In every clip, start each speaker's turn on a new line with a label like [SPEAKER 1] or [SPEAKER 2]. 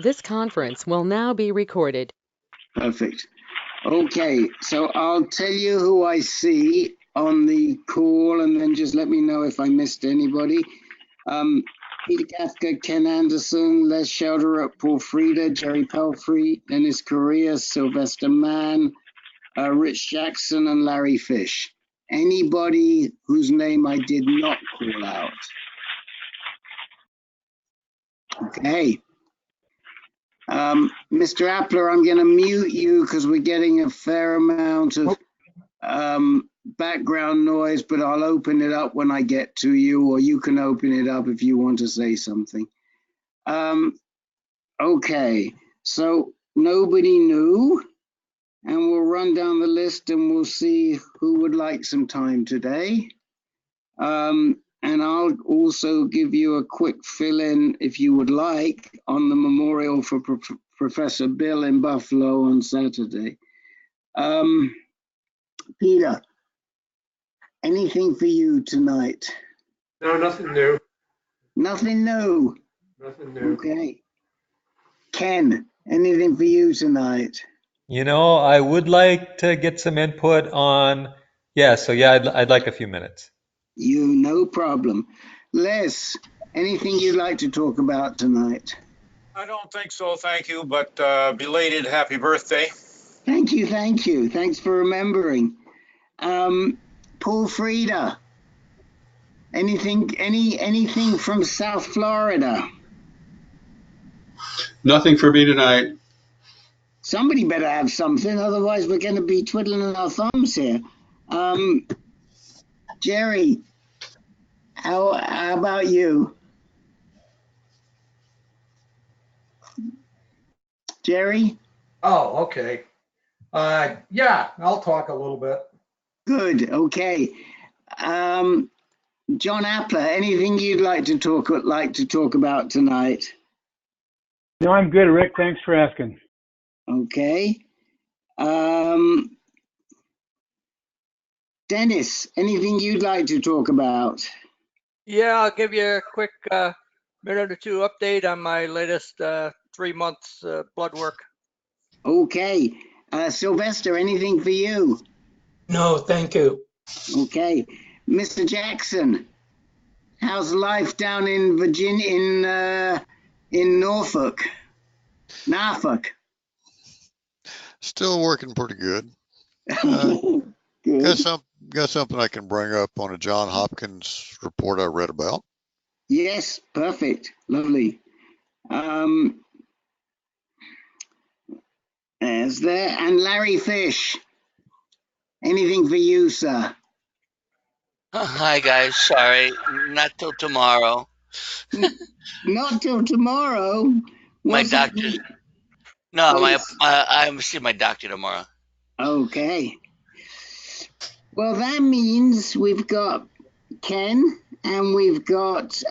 [SPEAKER 1] This conference will now be recorded.
[SPEAKER 2] Perfect. Okay, so I'll tell you who I see on the call, and then just let me know if I missed anybody. Peter Kafka, Ken Anderson, Les Shelderup, Paul Frieda, Jerry Pelfrey, Dennis Correa, Sylvester Mann, Rich Jackson, and Larry Fish. Anybody whose name I did not call out? Okay. Mr. Appler, I'm going to mute you because we're getting a fair amount of background noise, but I'll open it up when I get to you, or you can open it up if you want to say something. Okay, so nobody knew, and we'll run down the list and we'll see who would like some time today. And I'll also give you a quick fill-in, if you would like, on the memorial for Professor Bill in Buffalo on Saturday. Peter, anything for you tonight?
[SPEAKER 3] No, nothing new.
[SPEAKER 2] Nothing new?
[SPEAKER 3] Nothing new.
[SPEAKER 2] Okay. Ken, anything for you tonight?
[SPEAKER 4] You know, I would like to get some input on, I'd like a few minutes.
[SPEAKER 2] No problem. Les, anything you'd like to talk about tonight?
[SPEAKER 5] I don't think so, thank you, but belated happy birthday.
[SPEAKER 2] Thank you, thank you. Thanks for remembering. Paul Frieda, anything from South Florida?
[SPEAKER 6] Nothing for me tonight.
[SPEAKER 2] Somebody better have something, otherwise we're going to be twiddling our thumbs here. Jerry, how about you? Jerry?
[SPEAKER 7] Oh, okay. Yeah, I'll talk a little bit.
[SPEAKER 2] Good, okay. John Appler, anything you'd like to talk about tonight?
[SPEAKER 8] No, I'm good, Rick. Thanks for asking.
[SPEAKER 2] Okay. Dennis, anything you'd like to talk about?
[SPEAKER 9] Yeah, I'll give you a quick minute or two update on my latest 3 months blood work.
[SPEAKER 2] Okay. Sylvester, anything for you?
[SPEAKER 10] No, thank you.
[SPEAKER 2] Okay. Mr. Jackson, how's life down in Virginia, in Norfolk?
[SPEAKER 11] Still working pretty good.
[SPEAKER 2] Good.
[SPEAKER 11] Got something I can bring up on a John Hopkins report I read about.
[SPEAKER 2] Yes, perfect. Lovely. There's there. And Larry Fish, anything for you, sir?
[SPEAKER 12] Hi, guys. Sorry, not till tomorrow.
[SPEAKER 2] Not till tomorrow?
[SPEAKER 12] My doctor. No, I'm seeing my doctor tomorrow.
[SPEAKER 2] Okay. Well, that means we've got Ken, and we've got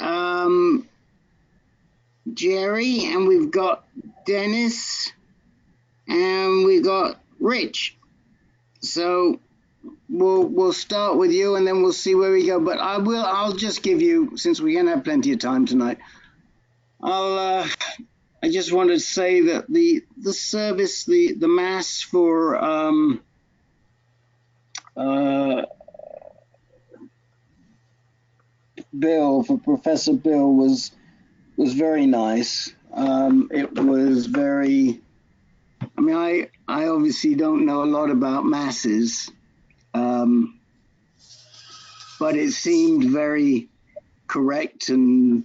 [SPEAKER 2] Jerry, and we've got Dennis, and we've got Rich. So we'll start with you, and then we'll see where we go. But I'll just give you, since we're gonna have plenty of time tonight, I just wanted to say that the service, the mass for Bill, for Professor Bill, was very nice. It was very, I mean, I obviously don't know a lot about masses, but it seemed very correct and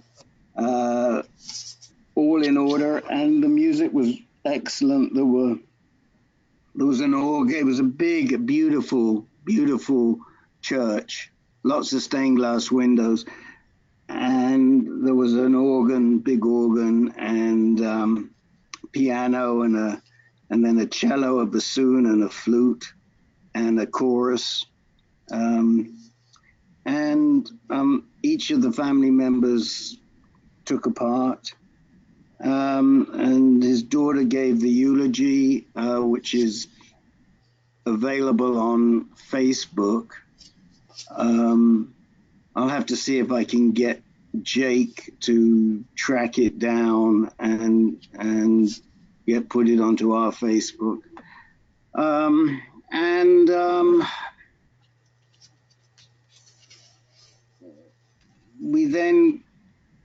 [SPEAKER 2] all in order, and the music was excellent. There was an organ. It was a big, beautiful church, lots of stained glass windows, and there was an organ, big organ, and piano, and then a cello, a bassoon, and a flute, and a chorus, and each of the family members took a part. And his daughter gave the eulogy, which is available on Facebook. I'll have to see if I can get Jake to track it down and put it onto our Facebook. We then,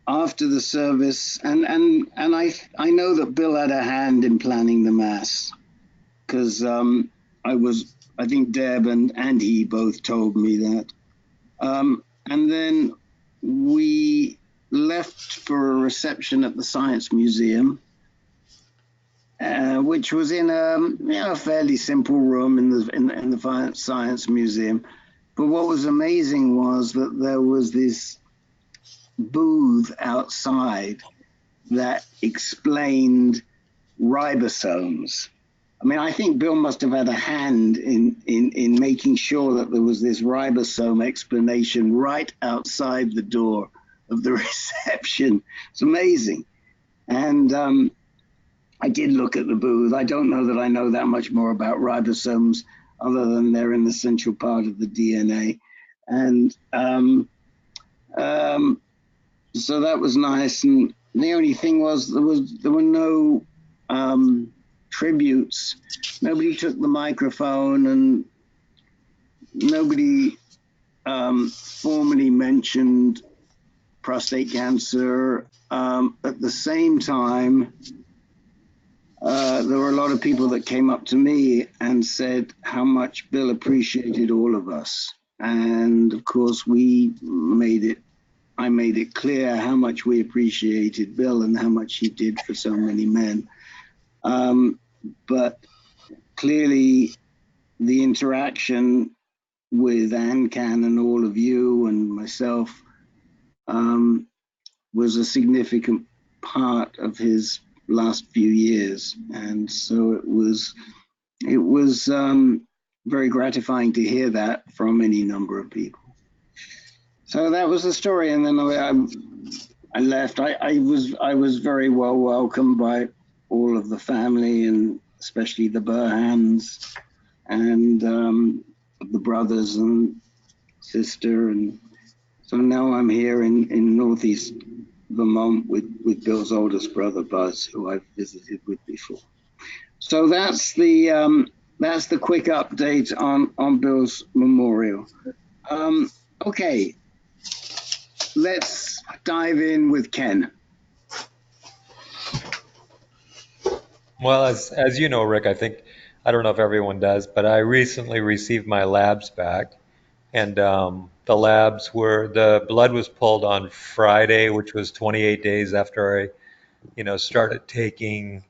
[SPEAKER 2] after the service, and I know that Bill had a hand in planning the mass, because I think Deb and he both told me that. And then we left for a reception at the Science Museum, which was in a fairly simple room in the Science Museum. But what was amazing was that there was this booth outside that explained ribosomes. I mean, I think Bill must have had a hand in making sure that there was this ribosome explanation right outside the door of the reception. It's amazing. And I did look at the booth. I don't know that I know that much more about ribosomes other than they're an essential part of the DNA. And so that was nice. And the only thing was there were no tributes. Nobody took the microphone, and nobody formally mentioned prostate cancer. At the same time, there were a lot of people that came up to me and said how much Bill appreciated all of us. And of course, I made it clear how much we appreciated Bill and how much he did for so many men. But clearly, the interaction with ANCAN and all of you and myself was a significant part of his last few years. And so it was very gratifying to hear that from any number of people. So that was the story. And then I left. I was very well welcomed by all of the family, and especially the Burhans and the brothers and sister. And so now I'm here in Northeast Vermont with Bill's oldest brother, Buzz, who I've visited with before. So that's the quick update on Bill's memorial. Okay, let's dive in with Ken.
[SPEAKER 4] Well, as you know, Rick, I don't know if everyone does, but I recently received my labs back, and the blood was pulled on Friday, which was 28 days after I, started taking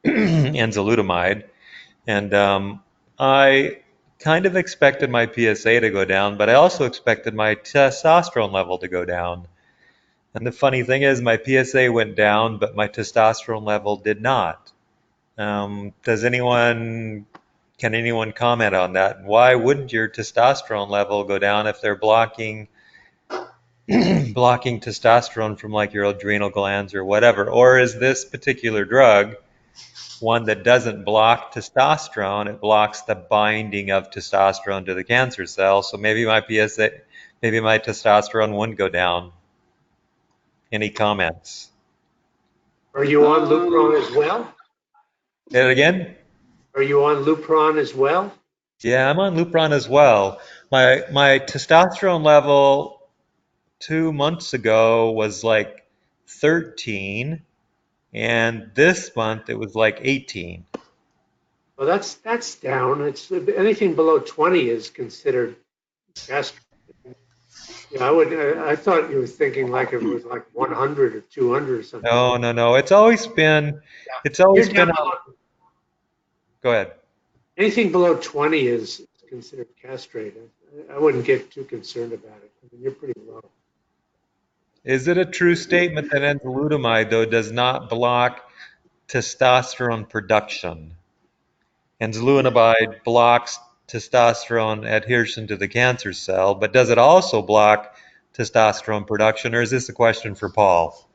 [SPEAKER 4] enzalutamide, and I kind of expected my PSA to go down, but I also expected my testosterone level to go down. And the funny thing is, my PSA went down, but my testosterone level did not. Can anyone comment on that? Why wouldn't your testosterone level go down if they're blocking testosterone from like your adrenal glands or whatever? Or is this particular drug one that doesn't block testosterone? It blocks the binding of testosterone to the cancer cell. So maybe my testosterone wouldn't go down. Any comments?
[SPEAKER 3] Are you on Lupron as well?
[SPEAKER 4] Say it again?
[SPEAKER 3] Are you on Lupron as well?
[SPEAKER 4] Yeah, I'm on Lupron as well. My testosterone level 2 months ago was like 13, and this month it was like 18.
[SPEAKER 3] Well, that's down. It's anything below 20 is considered gastric. Yeah, I thought you were thinking like it was like 100 or 200 or something.
[SPEAKER 4] No. It's always been.
[SPEAKER 3] You're down.
[SPEAKER 4] Go ahead.
[SPEAKER 3] Anything below 20 is considered castrated. I wouldn't get too concerned about it. I mean, you're pretty low.
[SPEAKER 4] Is it a true statement that enzalutamide, though, does not block testosterone production? Enzalutamide blocks testosterone adhesion to the cancer cell, but does it also block testosterone production, or is this a question for Paul?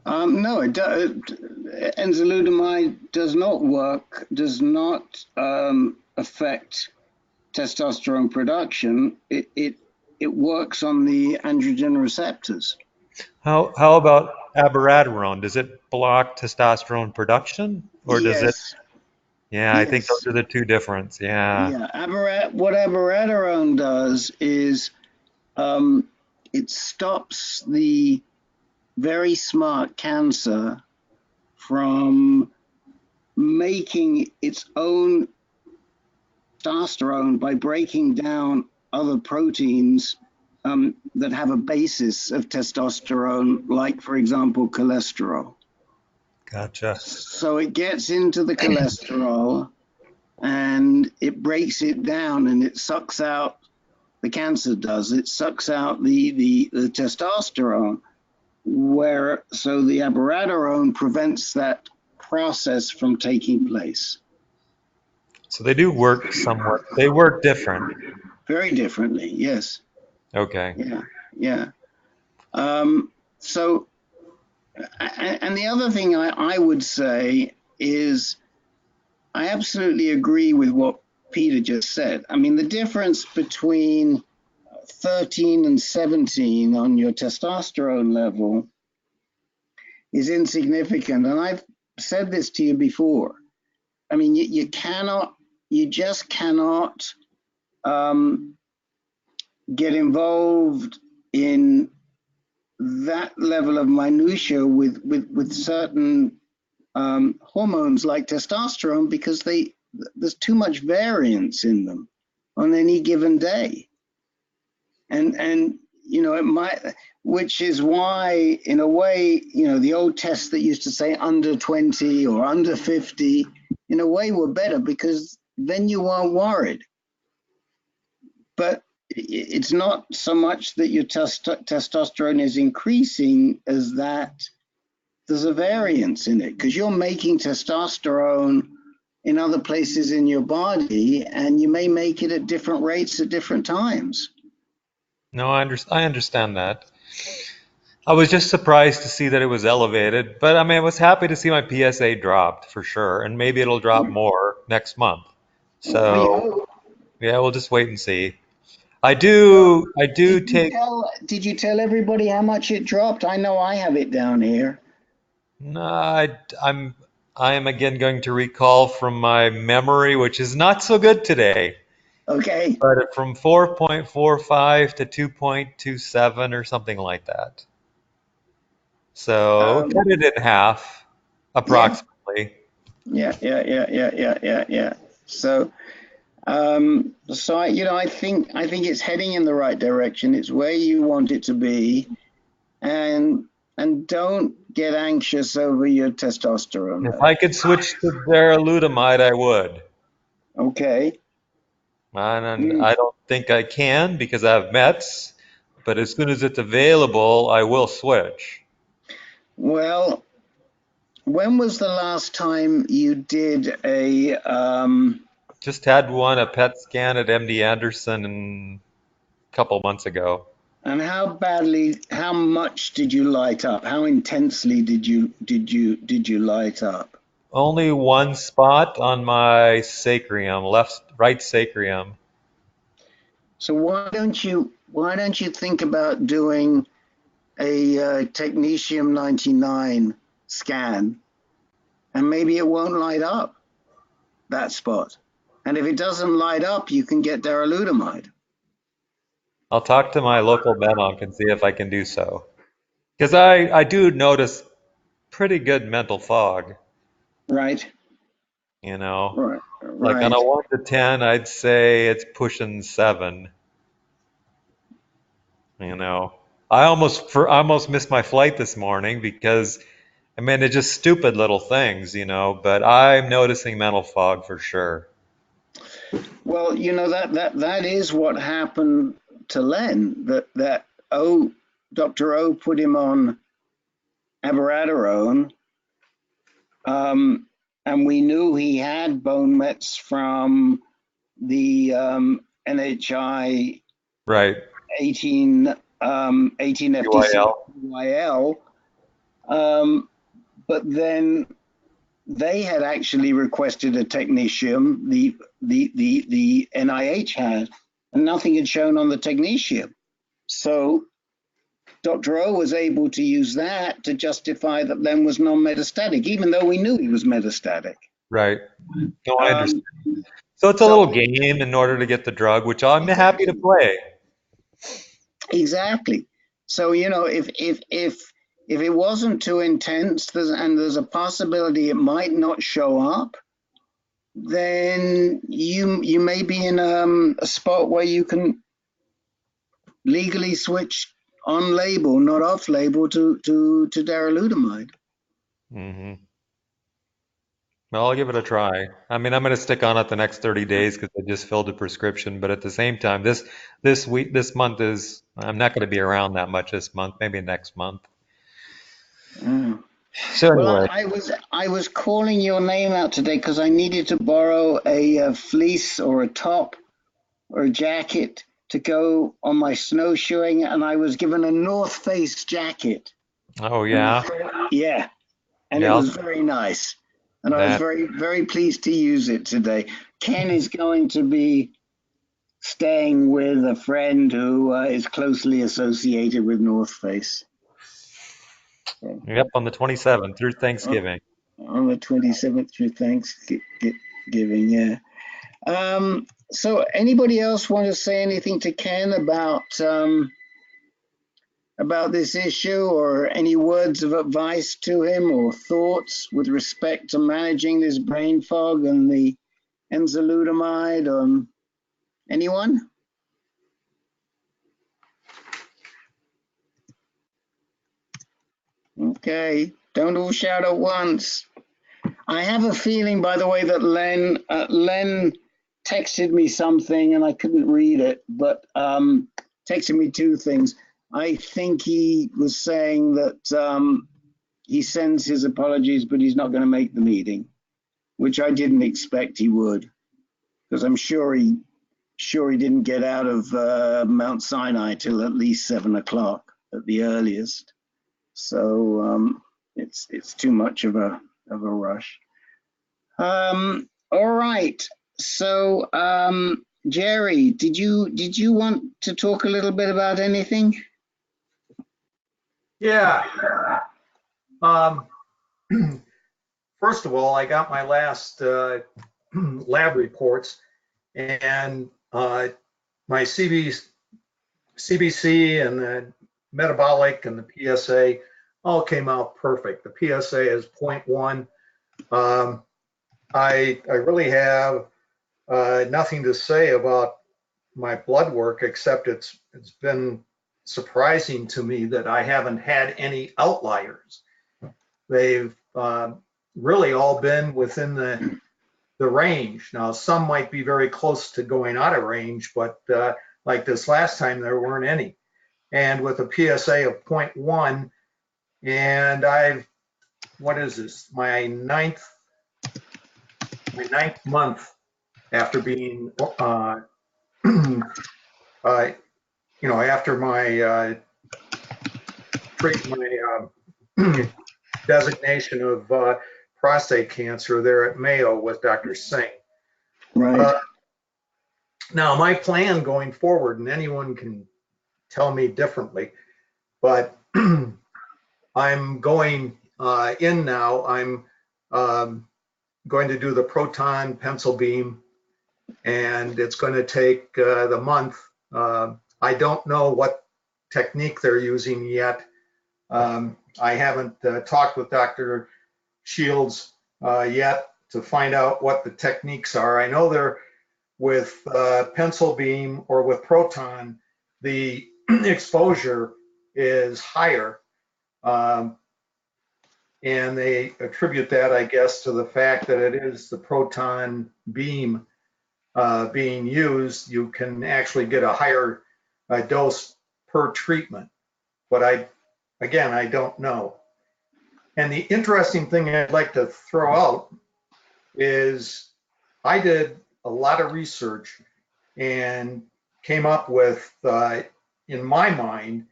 [SPEAKER 2] No, enzalutamide does not affect testosterone production. It it works on the androgen receptors.
[SPEAKER 4] How about abiraterone? Does it block testosterone production, or does it?
[SPEAKER 2] Yes,
[SPEAKER 4] Yeah, I think
[SPEAKER 2] yes,
[SPEAKER 4] those are the two difference. Yeah.
[SPEAKER 2] yeah. What abiraterone does is it stops the very smart cancer from making its own testosterone by breaking down other proteins that have a basis of testosterone, like, for example, cholesterol.
[SPEAKER 4] Gotcha.
[SPEAKER 2] So it gets into the cholesterol and it breaks it down and it sucks out, the cancer does, it sucks out the testosterone, so the abiraterone prevents that process from taking place.
[SPEAKER 4] So they do work somewhat. They work different.
[SPEAKER 2] Very differently, yes.
[SPEAKER 4] Okay.
[SPEAKER 2] Yeah, yeah. So, and the other thing I would say is I absolutely agree with what Peter just said. I mean, the difference between 13 and 17 on your testosterone level is insignificant. And I've said this to you before. I mean, you just cannot get involved in that level of minutia with certain hormones like testosterone because there's too much variance in them on any given day, and you know it might, which is why in a way, you know, the old tests that used to say under 20 or under 50 in a way were better because then you weren't worried. But it's not so much that your testosterone is increasing as that there's a variance in it because you're making testosterone in other places in your body and you may make it at different rates at different times.
[SPEAKER 4] No, I understand that. I was just surprised to see that it was elevated, but I mean, I was happy to see my PSA dropped for sure, and maybe it'll drop more next month.
[SPEAKER 2] We
[SPEAKER 4] So,
[SPEAKER 2] hope.
[SPEAKER 4] yeah, we'll just wait and see.
[SPEAKER 2] So
[SPEAKER 4] I do take,
[SPEAKER 2] did you tell everybody how much it dropped? I know I have it down here.
[SPEAKER 4] no, I am again going to recall from my memory, which is not so good today,
[SPEAKER 2] Okay.
[SPEAKER 4] but from 4.45 to 2.27 or something like that. So cut it in half,
[SPEAKER 2] Yeah.
[SPEAKER 4] approximately.
[SPEAKER 2] Yeah. So you know, I think it's heading in the right direction. It's where you want it to be, and don't get anxious over your testosterone
[SPEAKER 4] If I
[SPEAKER 2] level.
[SPEAKER 4] could switch to daralutamide, I would.
[SPEAKER 2] Okay.
[SPEAKER 4] And I don't think I can because I have Mets, but as soon as it's available, I will switch.
[SPEAKER 2] Well, when was the last time you did a
[SPEAKER 4] Just had a PET scan at MD Anderson a couple months ago.
[SPEAKER 2] and how much did you light up? How intensely did you light up?
[SPEAKER 4] Only one spot on my sacrum, right sacrum.
[SPEAKER 2] So why don't you think about doing a technetium 99 scan, and maybe it won't light up that spot. And if it doesn't light up, you can get daralutamide.
[SPEAKER 4] I'll talk to my local med-onc and see if I can do so. Because I do notice pretty good mental fog,
[SPEAKER 2] Right,
[SPEAKER 4] you know.
[SPEAKER 2] right,
[SPEAKER 4] Like on
[SPEAKER 2] right.
[SPEAKER 4] a 1 to 10, I'd say it's pushing 7, you know. I almost missed my flight this morning because I mean it's just stupid little things, you know, but I'm noticing mental fog for sure.
[SPEAKER 2] Well, you know that is what happened to Len. Dr. O put him on abiraterone, and we knew he had bone mets from the NHI
[SPEAKER 4] Right.
[SPEAKER 2] 18 FTC
[SPEAKER 4] UIL.
[SPEAKER 2] UIL, but then they had actually requested a technetium. The NIH had, and nothing had shown on the technetium. So Dr. O was able to use that to justify that Len was non-metastatic, even though we knew he was metastatic.
[SPEAKER 4] Right. No, I understand. So it's a
[SPEAKER 2] So
[SPEAKER 4] little game in order to get the drug, which I'm happy to play.
[SPEAKER 2] exactly. So, you know, if it wasn't too intense, there's a possibility it might not show up, then you may be in a spot where you can legally switch on label, not off label, to darolutamide.
[SPEAKER 4] Mm-hmm. Well, I'll give it a try. I mean, I'm going to stick on it the next 30 days because I just filled a prescription. But at the same time, this month is, I'm not going to be around that much this month. Maybe next month. So
[SPEAKER 2] Well,
[SPEAKER 4] anyway,
[SPEAKER 2] I was calling your name out today because I needed to borrow a fleece or a top or a jacket to go on my snowshoeing, and I was given a North Face jacket.
[SPEAKER 4] oh yeah,
[SPEAKER 2] Yeah, and it
[SPEAKER 4] yeah,
[SPEAKER 2] was very nice, and I was
[SPEAKER 4] that
[SPEAKER 2] very pleased to use it today. Ken is going to be staying with a friend who is closely associated with North Face. So,
[SPEAKER 4] yep, on the 27th through Thanksgiving.
[SPEAKER 2] on the 27th through Thanksgiving, yeah. So anybody else want to say anything to Ken about this issue, or any words of advice to him or thoughts with respect to managing this brain fog and the enzalutamide? Anyone? Okay, don't all shout at once. I have a feeling, by the way, that Len texted me something and I couldn't read it, but texted me two things. I think he was saying that he sends his apologies, but he's not going to make the meeting, which I didn't expect he would, because I'm sure he didn't get out of Mount Sinai till at least 7 o'clock at the earliest. So it's too much of a rush. All right. So Jerry, did you want to talk a little bit about anything?
[SPEAKER 7] Yeah. First of all, I got my last lab reports, and my CBC and the metabolic and the PSA all came out perfect. The PSA is 0.1. I really have nothing to say about my blood work, except it's been surprising to me that I haven't had any outliers. They've really all been within the range. Now, some might be very close to going out of range, but like this last time, there weren't any. And with a PSA of 0.1, and what is this? My ninth month after being, after my designation of prostate cancer there at Mayo with Dr. Singh.
[SPEAKER 2] Right.
[SPEAKER 7] Now, my plan going forward, and anyone can tell me differently, but I'm going in now. I'm going to do the proton pencil beam, and it's going to take the month. I don't know what technique they're using yet. I haven't talked with Dr. Shields yet to find out what the techniques are. I know they're with pencil beam or with proton, the exposure is higher. And they attribute that, I guess, to the fact that it is the proton beam being used. You can actually get a higher dose per treatment. But I don't know. And the interesting thing I'd like to throw out is I did a lot of research and came up with, in my mind,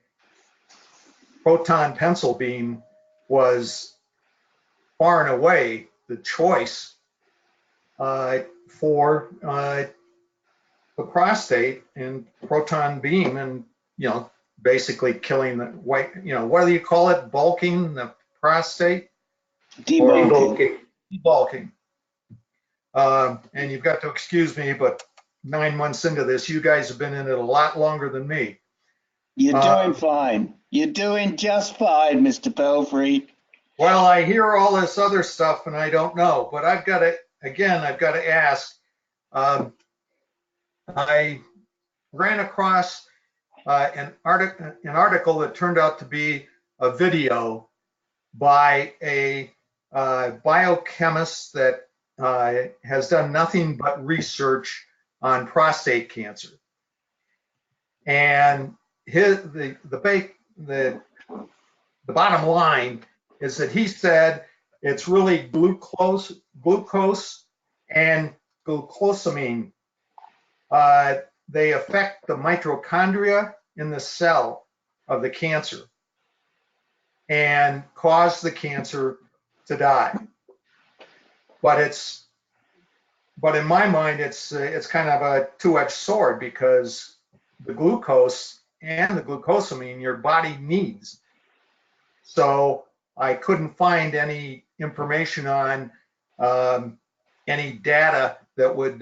[SPEAKER 7] proton pencil beam was far and away the choice for the prostate, and proton beam, and basically killing the white, what do you call it? Bulking the prostate?
[SPEAKER 2] Debulking.
[SPEAKER 7] Debulking. And you've got to excuse me, but 9 months into this, you guys have been in it a lot longer than me.
[SPEAKER 2] You're doing fine. You're doing just fine, Mr. Pelfrey.
[SPEAKER 7] Well, I hear all this other stuff and I don't know, but I've got to ask. I ran across an article that turned out to be a video by a biochemist that has done nothing but research on prostate cancer. And the bottom line is that he said it's really glucose and glucosamine. They affect the mitochondria in the cell of the cancer and cause the cancer to die. But in my mind, it's kind of a two-edged sword, because the glucose and the glucosamine your body needs. So I couldn't find any information on any data that would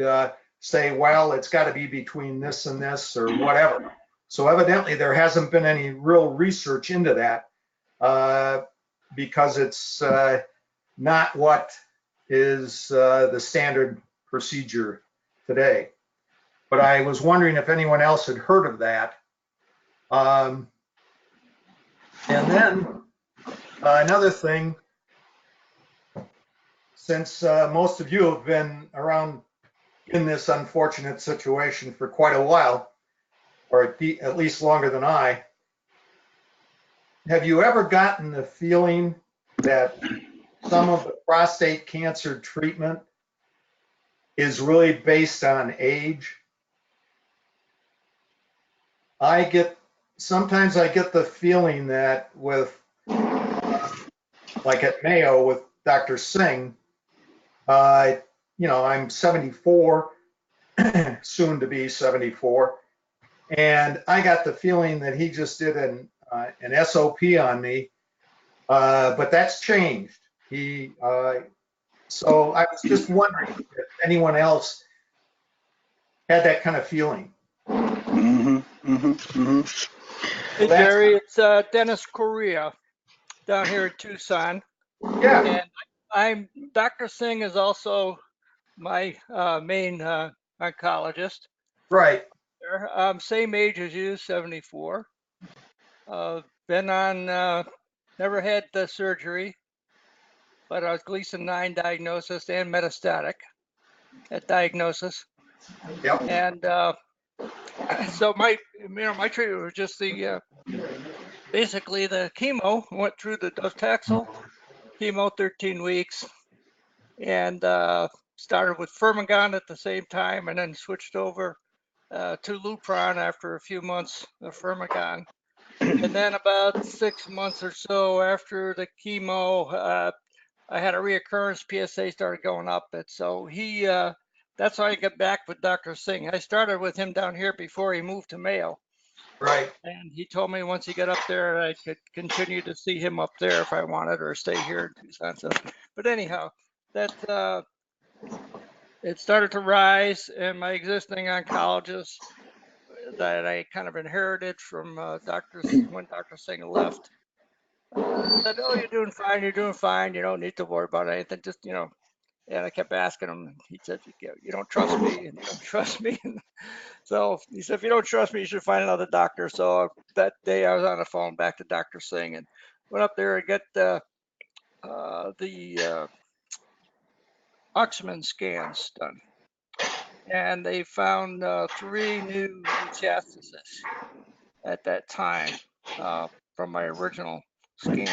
[SPEAKER 7] say, well, it's got to be between this and this or whatever. So evidently there hasn't been any real research into that because it's not what is the standard procedure today. But I was wondering if anyone else had heard of that. And then another thing, since most of you have been around in this unfortunate situation for quite a while, or at least longer than I, have you ever gotten the feeling that some of the prostate cancer treatment is really based on age? Sometimes I get the feeling that with, like at Mayo with Dr. Singh, I'm 74, soon to be 74, and I got the feeling that he just did an SOP on me, but that's changed. So I was just wondering if anyone else had that kind of feeling.
[SPEAKER 9] Hey, Jerry, it's Dennis Correa down here in Tucson.
[SPEAKER 7] Yeah.
[SPEAKER 9] And Dr. Singh is also my main oncologist.
[SPEAKER 7] Right.
[SPEAKER 9] Same age as you, 74. Been on, never had the surgery, but I was Gleason 9 diagnosis and metastatic at diagnosis.
[SPEAKER 7] Yep.
[SPEAKER 9] And so my treatment was just basically the chemo. Went through the docetaxel chemo 13 weeks, and started with Firmagon at the same time, and then switched over to Lupron after a few months of Firmagon. And then about 6 months or so after the chemo, I had a reoccurrence. PSA started going up, and so that's how I got back with Dr. Singh. I started with him down here before he moved to Mayo.
[SPEAKER 7] Right.
[SPEAKER 9] And he told me once he got up there, I could continue to see him up there if I wanted, or stay here in Tucson. So, but anyhow, that it started to rise, and my existing oncologist that I kind of inherited from when Dr. Singh left said, "Oh, you're doing fine. You're doing fine. You don't need to worry about anything. Just, And I kept asking him, and he said, "You don't trust me, and you don't trust me." So he said, "If you don't trust me, you should find another doctor." So that day I was on the phone back to Dr. Singh and went up there and get the Oxman scans done. And they found 3 new metastases at that time from my original scan.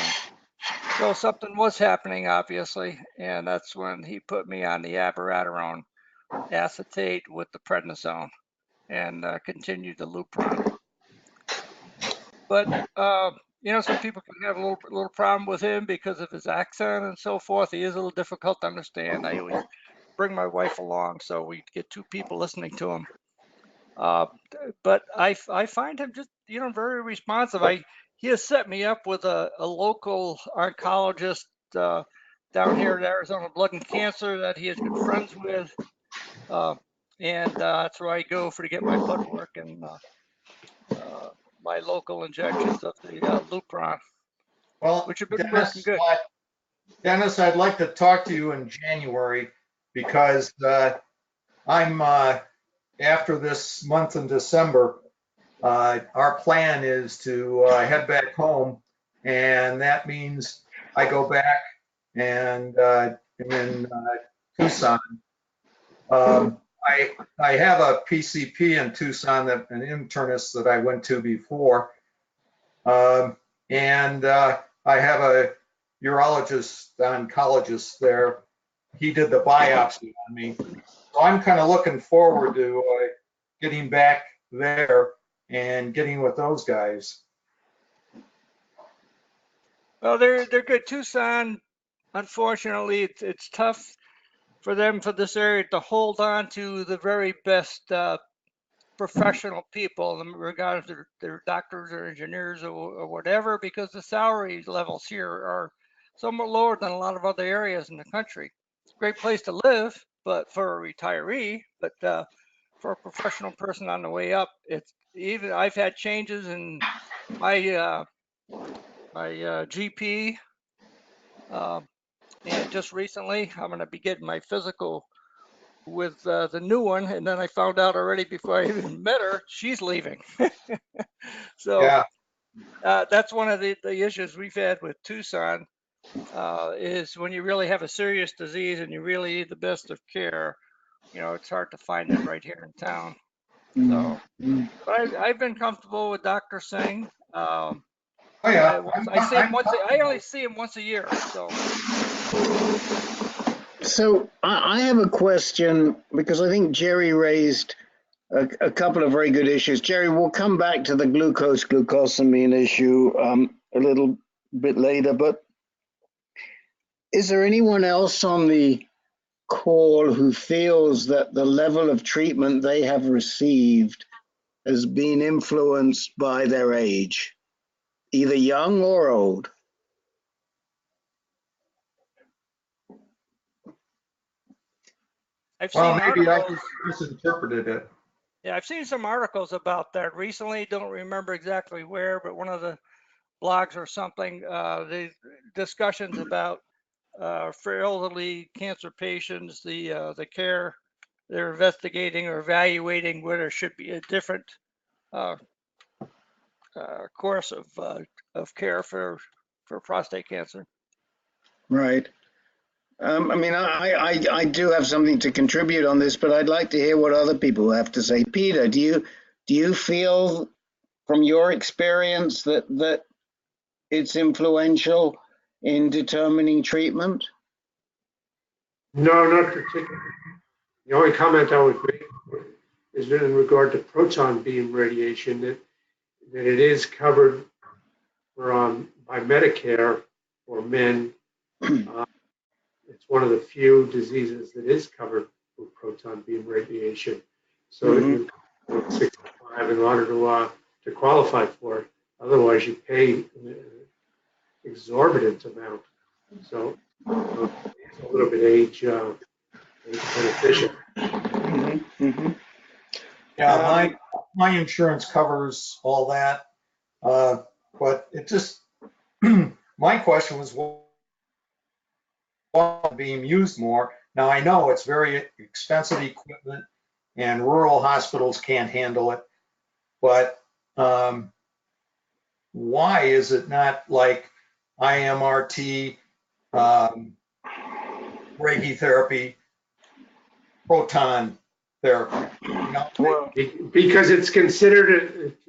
[SPEAKER 9] So something was happening, obviously, and that's when he put me on the abiraterone acetate with the prednisone and continued the Lupron. But some people can have a little problem with him because of his accent and so forth. He is a little difficult to understand. I always bring my wife along so we get 2 people listening to him. But I find him just very responsive. He has set me up with a local oncologist down here at Arizona Blood and Cancer that he has good friends with, and that's where I go to get my blood work and my local injections of the Lupron,
[SPEAKER 7] Well,
[SPEAKER 9] which have been working good.
[SPEAKER 7] Dennis, I'd like to talk to you in January because I'm after this month in December. Our plan is to head back home, and that means I go back and am in Tucson. I have a PCP in Tucson, an internist that I went to before, and I have a urologist, oncologist there. He did the biopsy on me, so I'm kind of looking forward to getting back there and getting with those guys.
[SPEAKER 9] Well, they're good. Tucson, unfortunately, it's tough for them for this area to hold on to the very best professional people in regard to their doctors or engineers or whatever, because the salary levels here are somewhat lower than a lot of other areas in the country. It's a great place to live, but for a retiree, but for a professional person on the way up, it's even. I've had changes in my my GP, and just recently I'm going to be getting my physical with the new one, and then I found out already before I even met her, she's leaving. So
[SPEAKER 7] Yeah.
[SPEAKER 9] That's one of the issues we've had with Tucson, is when you really have a serious disease and you really need the best of care, it's hard to find it right here in town. So, but I've been comfortable with Dr. Singh.
[SPEAKER 7] Oh yeah.
[SPEAKER 9] I only see him once a year.
[SPEAKER 2] So I have a question, because I think Jerry raised a couple of very good issues. Jerry, we'll come back to the glucosamine issue a little bit later, but is there anyone else on the call who feels that the level of treatment they have received has been influenced by their age, either young or old?
[SPEAKER 7] Maybe I just misinterpreted it.
[SPEAKER 9] Yeah, I've seen some articles about that recently. Don't remember exactly where, but one of the blogs or something, the discussions about for elderly cancer patients, the care they're investigating or evaluating whether there should be a different course of care for prostate cancer.
[SPEAKER 2] Right. I mean, I do have something to contribute on this, but I'd like to hear what other people have to say. Peter, do you feel from your experience that it's influential in determining treatment?
[SPEAKER 3] No, not particularly. The only comment I would make is in regard to proton beam radiation, that it is covered by Medicare for men. It's one of the few diseases that is covered with proton beam radiation. So you 65 in order to qualify for it. Otherwise, you pay an exorbitant amount. So it's a little bit age beneficial.
[SPEAKER 7] Yeah, my insurance covers all that, but it just my question was what being used more. Now I know it's very expensive equipment, and rural hospitals can't handle it, but why is it not like IMRT, brachytherapy, proton therapy?
[SPEAKER 3] Well, because it's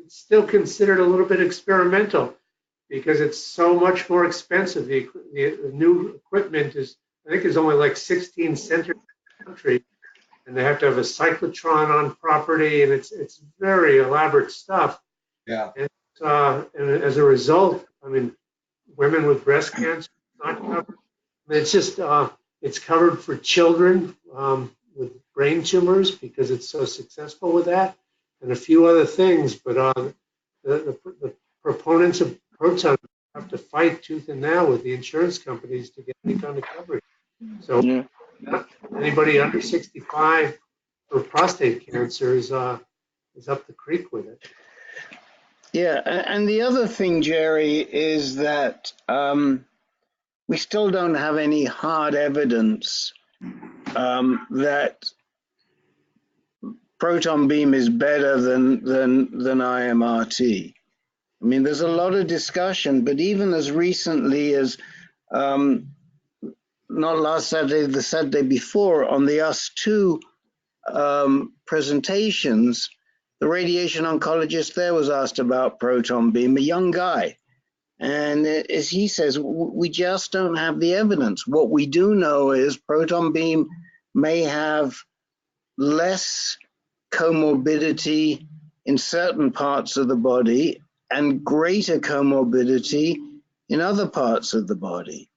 [SPEAKER 3] still considered a little bit experimental, because it's so much more expensive. The new equipment I think is only like 16 centers in the country, and they have to have a cyclotron on property, and it's very elaborate stuff.
[SPEAKER 7] Yeah.
[SPEAKER 3] And as a result, I mean, women with breast cancer not covered. I mean, it's just it's covered for children with brain tumors because it's so successful with that, and a few other things. But the proponents of proton have to fight tooth and nail with the insurance companies to get any kind of coverage. So
[SPEAKER 2] Yeah.
[SPEAKER 3] anybody under 65 for prostate cancer is up the creek with it.
[SPEAKER 2] Yeah, and the other thing, Jerry, is that we still don't have any hard evidence that proton beam is better than IMRT. I mean, there's a lot of discussion, but even as recently as not last Saturday, the Saturday before, on the US2 presentations, the radiation oncologist there was asked about proton beam, a young guy. And as he says, we just don't have the evidence. What we do know is proton beam may have less comorbidity in certain parts of the body and greater comorbidity in other parts of the body.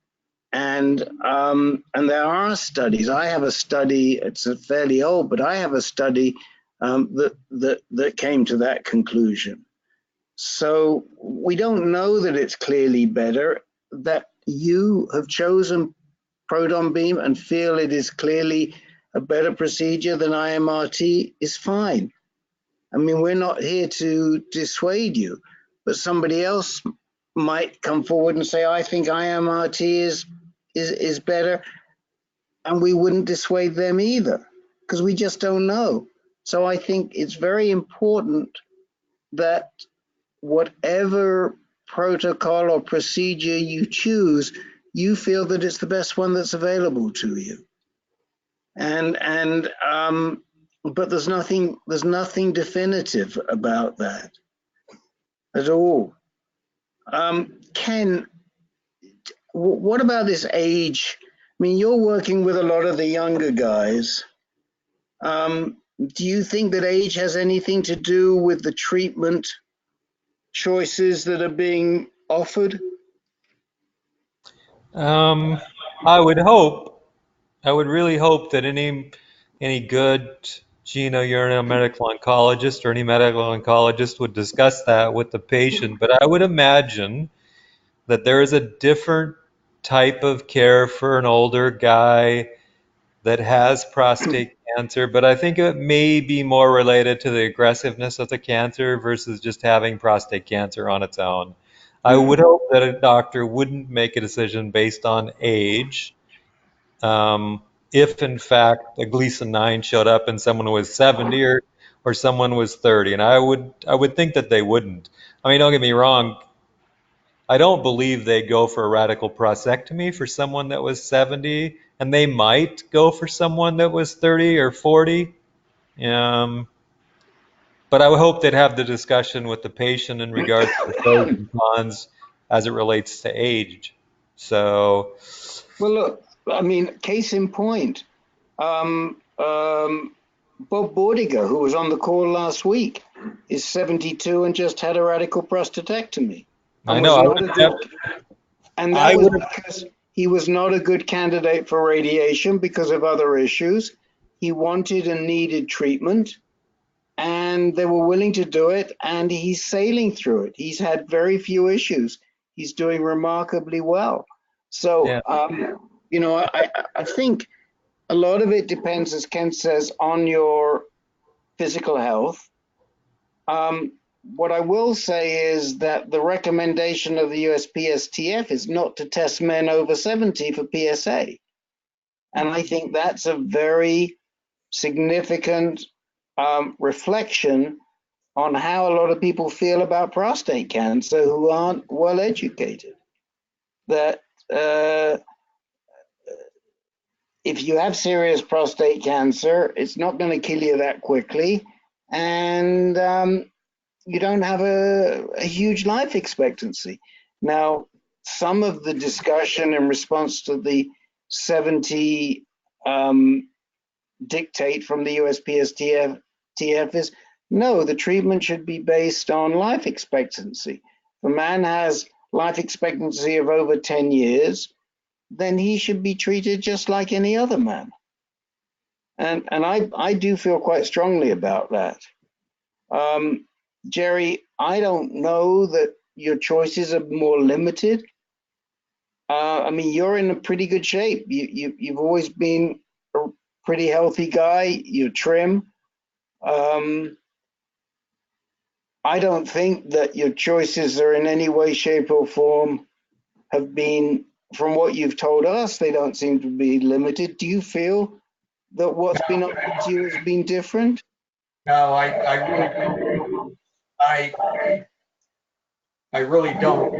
[SPEAKER 2] And there are studies. I have a study. It's fairly old, but I have a study that came to that conclusion. So we don't know that it's clearly better. That you have chosen proton beam and feel it is clearly a better procedure than IMRT is fine. I mean, we're not here to dissuade you, but somebody else might come forward and say, I think IMRT is better, and we wouldn't dissuade them either, because we just don't know. So I think it's very important that whatever protocol or procedure you choose, you feel that it's the best one that's available to you. But there's nothing definitive about that at all. Ken, what about this age? I mean, you're working with a lot of the younger guys. Do you think that age has anything to do with the treatment choices that are being offered?
[SPEAKER 4] I would really hope that any good genourinary medical oncologist or any medical oncologist would discuss that with the patient. But I would imagine that there is a different type of care for an older guy that has prostate cancer, but I think it may be more related to the aggressiveness of the cancer versus just having prostate cancer on its own. I would hope that a doctor wouldn't make a decision based on age. If in fact a Gleason 9 showed up and someone was 70 or someone was 30, and I would think that they wouldn't. I mean, don't get me wrong, I don't believe they go for a radical prostatectomy for someone that was 70, and they might go for someone that was 30 or 40. But I would hope they'd have the discussion with the patient in regards to the pros and cons as it relates to age. So,
[SPEAKER 2] well, look, I mean, case in point, Bob Bordiger, who was on the call last week, is 72 and just had a radical prostatectomy.
[SPEAKER 4] I know.
[SPEAKER 2] That was because he was not a good candidate for radiation because of other issues. He wanted and needed treatment, and they were willing to do it, and he's sailing through it. He's had very few issues. He's doing remarkably well. So,
[SPEAKER 4] yeah.
[SPEAKER 2] I think a lot of it depends, as Ken says, on your physical health. What I will say is that the recommendation of the USPSTF is not to test men over 70 for PSA. And I think that's a very significant reflection on how a lot of people feel about prostate cancer who aren't well educated. That if you have serious prostate cancer, it's not going to kill you that quickly. And you don't have a huge life expectancy. Now, some of the discussion in response to the 70 dictate from the USPSTF is, no, the treatment should be based on life expectancy. If a man has life expectancy of over 10 years, then he should be treated just like any other man. And I do feel quite strongly about that. Jerry, I don't know that your choices are more limited. I mean, you're in a pretty good shape. You've always been a pretty healthy guy. You're trim. I don't think that your choices are in any way, shape, or form have been, from what you've told us, they don't seem to be limited. Do you feel that what's been offered to you has been different?
[SPEAKER 7] No, I really don't. I really don't.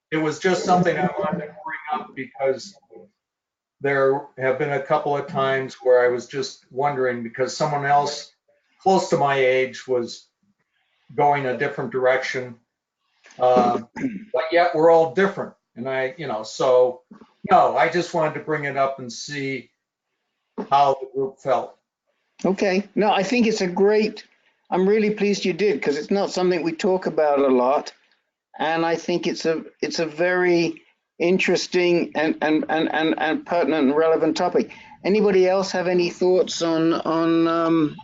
[SPEAKER 7] It was just something I wanted to bring up because there have been a couple of times where I was just wondering because someone else close to my age was going a different direction. But yet we're all different. And so no, I just wanted to bring it up and see how the group felt.
[SPEAKER 2] Okay. No, I think it's I'm really pleased you did, because it's not something we talk about a lot. And I think it's a very interesting and pertinent and relevant topic. Anybody else have any thoughts on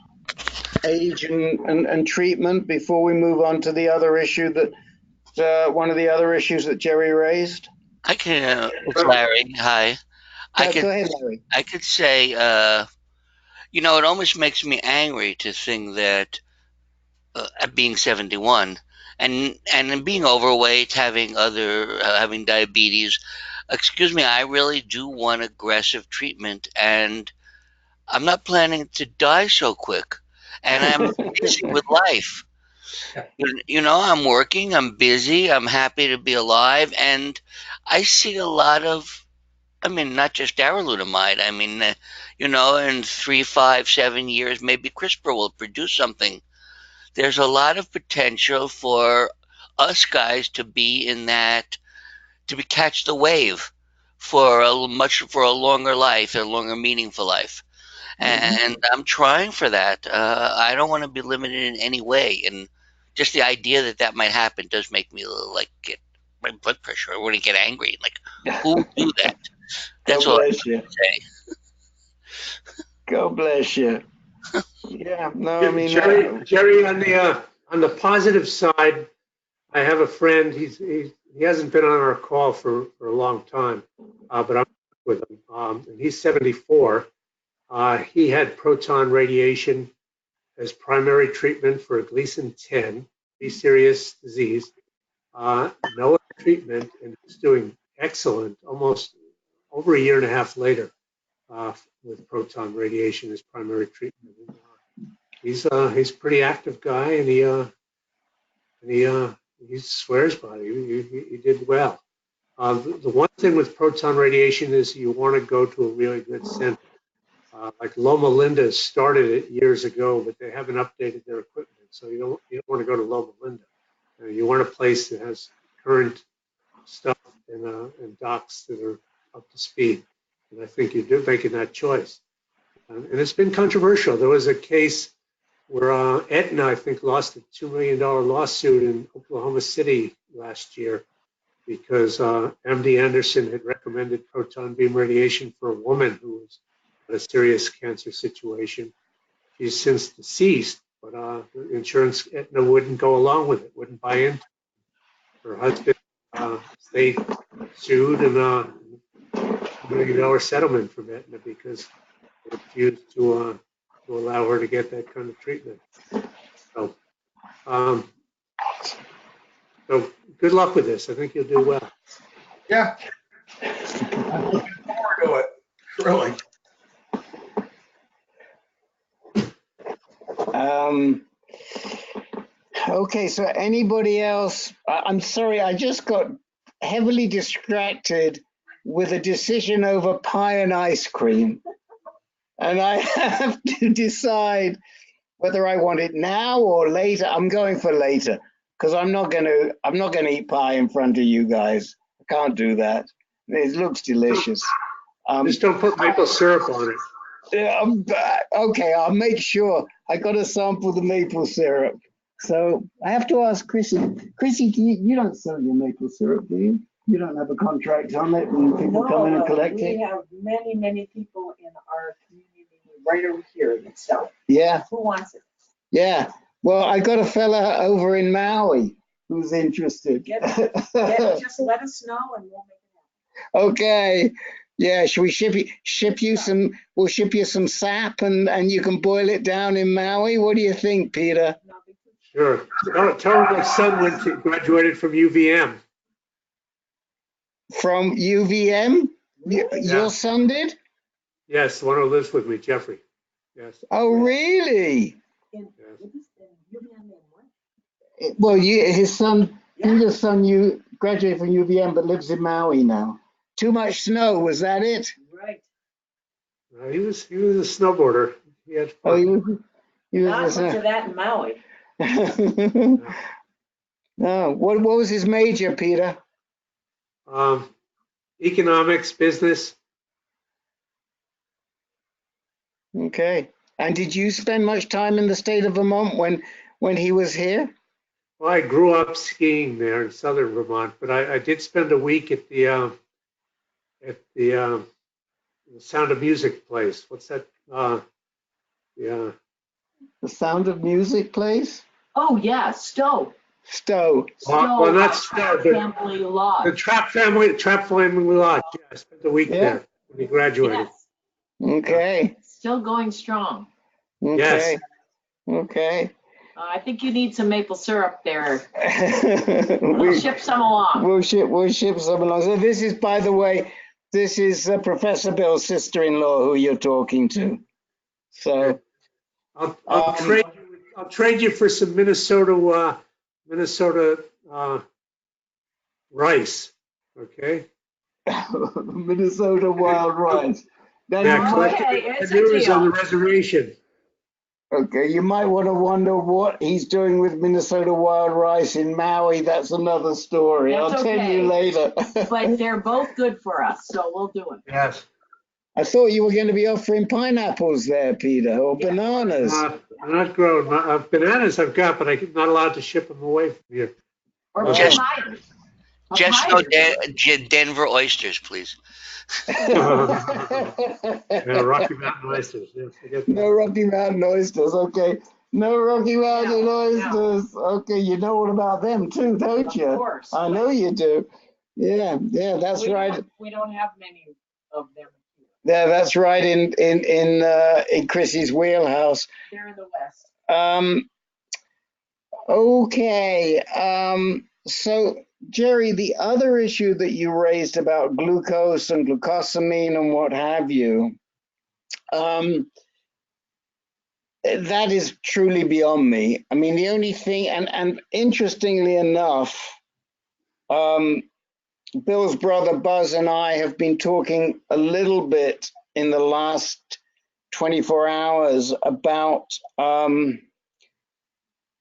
[SPEAKER 2] age and treatment before we move on to the other issue that one of the other issues that Jerry raised?
[SPEAKER 12] I can, it's Larry. Hi.
[SPEAKER 2] Go ahead, Larry.
[SPEAKER 12] I could say, it almost makes me angry to think that at being 71 and being overweight, having having diabetes, excuse me, I really do want aggressive treatment, and I'm not planning to die so quick. And I'm busy with life. I'm working, I'm busy, I'm happy to be alive, and I see a lot of, I mean, not just darolutamide. I mean, in 3, 5, 7 years, maybe CRISPR will produce something. There's a lot of potential for us guys to be in that, catch the wave for a longer life, a longer meaningful life. And I'm trying for that. I don't want to be limited in any way, and just the idea that might happen does make me like get my blood pressure. I want to get angry. Like, who would do that? That's all I
[SPEAKER 2] bless you.
[SPEAKER 12] say.
[SPEAKER 2] God bless you. Yeah, no, I mean,
[SPEAKER 3] Jerry, on the positive side, I have a friend. He hasn't been on our call for a long time, but I'm with him. And he's 74. He had proton radiation as primary treatment for a Gleason 10, a serious disease. No other treatment, and he's doing excellent. Almost over a year and a half later, with proton radiation as primary treatment. He's a pretty active guy, and he swears by it. He did well. The one thing with proton radiation is you want to go to a really good center. Like Loma Linda started it years ago, but they haven't updated their equipment, so you don't want to go to Loma Linda. You want a place that has current stuff and docs that are up to speed. And I think you're making that choice. And it's been controversial. There was a case where Aetna, I think, lost a $2 million lawsuit in Oklahoma City last year because MD Anderson had recommended proton beam radiation for a woman who was in a serious cancer situation. She's since deceased, but the insurance Aetna wouldn't go along with it, wouldn't buy into it. Her husband, they sued and $1 million settlement from Aetna because they refused to allow her to get that kind of treatment. So, so good luck with this. I think you'll do well.
[SPEAKER 7] Yeah. I'm looking forward to it. Really.
[SPEAKER 2] Okay, so anybody else? I'm sorry, I just got heavily distracted with a decision over pie and ice cream. And I have to decide whether I want it now or later. I'm going for later because I'm not gonna eat pie in front of you guys. I can't do that. It looks delicious.
[SPEAKER 3] Just don't put maple syrup on it.
[SPEAKER 2] Okay, I'll make sure. I got to sample the maple syrup. So I have to ask Chrissy. Chrissy, you don't sell your maple syrup, do you? You don't have a contract on it when people come in and collect it?
[SPEAKER 6] We have many people in our community right over here that sell it.
[SPEAKER 2] Yeah.
[SPEAKER 6] Who wants it?
[SPEAKER 2] Yeah. Well, I got a fella over in Maui who's interested.
[SPEAKER 6] Just let us know and we'll make it
[SPEAKER 2] Okay. Yeah, should we ship you some, we'll ship you some sap and you can boil it down in Maui? What do you think, Peter?
[SPEAKER 6] happen.
[SPEAKER 3] Sure. Tell him my son graduated from UVM.
[SPEAKER 2] From UVM? Your son did?
[SPEAKER 3] Yes, the one who lives with me, Jeffrey. Yes.
[SPEAKER 2] Oh, really?
[SPEAKER 3] Yes.
[SPEAKER 2] Well, his son, Peter's son, you graduated from UVM but lives in Maui now. Too much snow, was that it?
[SPEAKER 6] Right.
[SPEAKER 3] He was a snowboarder. He had
[SPEAKER 2] Oh,
[SPEAKER 3] fun.
[SPEAKER 2] he was
[SPEAKER 6] Not much of that in Maui.
[SPEAKER 2] No. What was his major, Peter?
[SPEAKER 3] Economics, business.
[SPEAKER 2] Okay. And did you spend much time in the state of Vermont when he was here?
[SPEAKER 3] Well, I grew up skiing there in southern Vermont, but I did spend a week at the Sound of Music place. What's that? Yeah.
[SPEAKER 2] The Sound of Music place?
[SPEAKER 6] Oh, yeah, Stowe.
[SPEAKER 2] Stowe.
[SPEAKER 3] Well, not Stowe, but
[SPEAKER 6] Family Lodge.
[SPEAKER 3] the Trapp Family Lodge. Yeah, I spent a week
[SPEAKER 2] Yeah.
[SPEAKER 3] there when he graduated.
[SPEAKER 6] Yes,
[SPEAKER 2] Okay.
[SPEAKER 6] still going strong.
[SPEAKER 2] Okay.
[SPEAKER 3] Yes.
[SPEAKER 2] Okay.
[SPEAKER 6] I think you need some maple syrup there. We'll ship some along.
[SPEAKER 2] We'll ship some along. So this is, by the way, this is Professor Bill's sister-in-law who you're talking to. So
[SPEAKER 3] I'll trade you for some Minnesota rice. Okay.
[SPEAKER 2] Minnesota wild rice.
[SPEAKER 6] Okay, it's a
[SPEAKER 3] Canoes on the
[SPEAKER 6] deal.
[SPEAKER 3] reservation.
[SPEAKER 2] Okay, you might want to wonder what he's doing with Minnesota wild rice in Maui. That's another story.
[SPEAKER 6] That's
[SPEAKER 2] I'll tell
[SPEAKER 6] okay.
[SPEAKER 2] you later.
[SPEAKER 6] But they're both good for us, so we'll do it.
[SPEAKER 3] Yes.
[SPEAKER 2] I thought you were going to be offering pineapples there, Peter, or bananas.
[SPEAKER 3] I'm not grown. Bananas I've got, but I'm not allowed to ship them away from here.
[SPEAKER 6] Or
[SPEAKER 12] Just-
[SPEAKER 6] papayas.
[SPEAKER 12] Just no
[SPEAKER 6] Papayas.
[SPEAKER 12] Denver oysters, please.
[SPEAKER 3] Yeah, Rocky Mountain oysters. Yes, I get that.
[SPEAKER 2] No Rocky Mountain oysters. Okay. No Rocky Mountain
[SPEAKER 6] No.
[SPEAKER 2] oysters. Okay, you know all about them too, don't you?
[SPEAKER 6] Of course.
[SPEAKER 2] I know you do. Yeah, that's right.
[SPEAKER 6] We don't have many of them.
[SPEAKER 2] Yeah, that's right in Chrissy's wheelhouse.
[SPEAKER 6] They're in the West.
[SPEAKER 2] Okay. So Jerry, the other issue that you raised about glucose and glucosamine and what have you, that is truly beyond me. I mean, the only thing, and interestingly enough, Bill's brother Buzz and I have been talking a little bit in the last 24 hours about the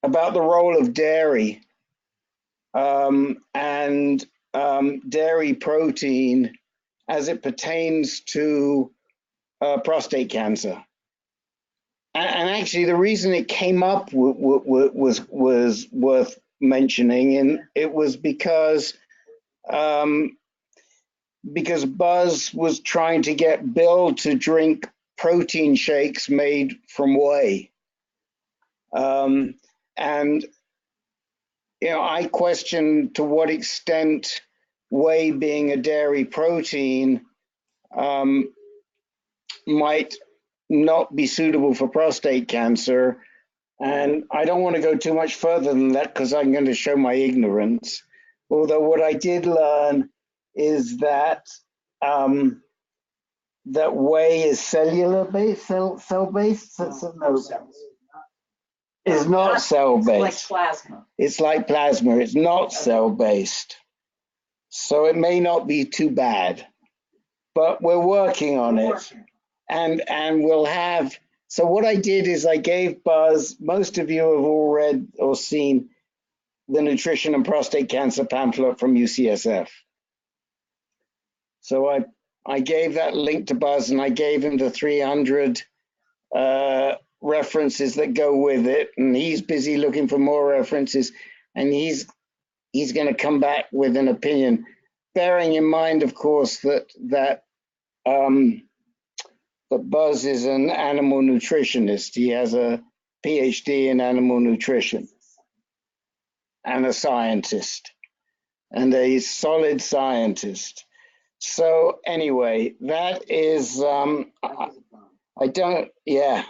[SPEAKER 2] role of dairy and dairy protein as it pertains to prostate cancer. And actually, the reason it came up was worth mentioning, and it was because Buzz was trying to get Bill to drink protein shakes made from whey. And, you know, I question to what extent whey being a dairy protein might not be suitable for prostate cancer. And I don't want to go too much further than that because I'm going to show my ignorance. Although what I did learn is that that whey is cellular based, cell based. It's not cell based.
[SPEAKER 6] It's like plasma.
[SPEAKER 2] It's like plasma. It's not cell based. So it may not be too bad, but we're working on it. And we'll have, so what I did is I gave Buzz, most of you have all read or seen the nutrition and prostate cancer pamphlet from UCSF. So I gave that link to Buzz and I gave him the 300 references that go with it. And he's busy looking for more references and he's going to come back with an opinion, bearing in mind, of course, that Buzz is an animal nutritionist. He has a PhD in animal nutrition and a scientist, and a solid scientist. So anyway, that is, I don't, yeah,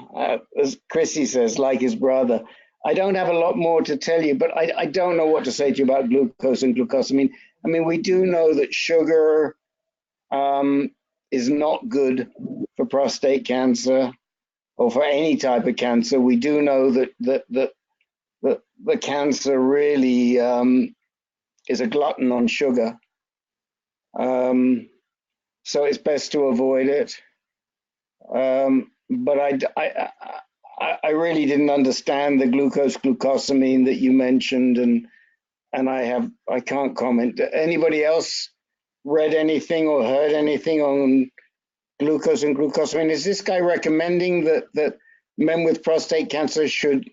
[SPEAKER 2] as Chrissy says, like his brother. I don't have a lot more to tell you, but I don't know what to say to you about glucose and glucosamine. I mean, we do know that sugar is not good for prostate cancer or for any type of cancer. We do know that the cancer really is a glutton on sugar. So it's best to avoid it. But I really didn't understand the glucosamine that you mentioned, and I can't comment. Anybody else read anything or heard anything on glucose and glucosamine? Is this guy recommending that men with prostate cancer should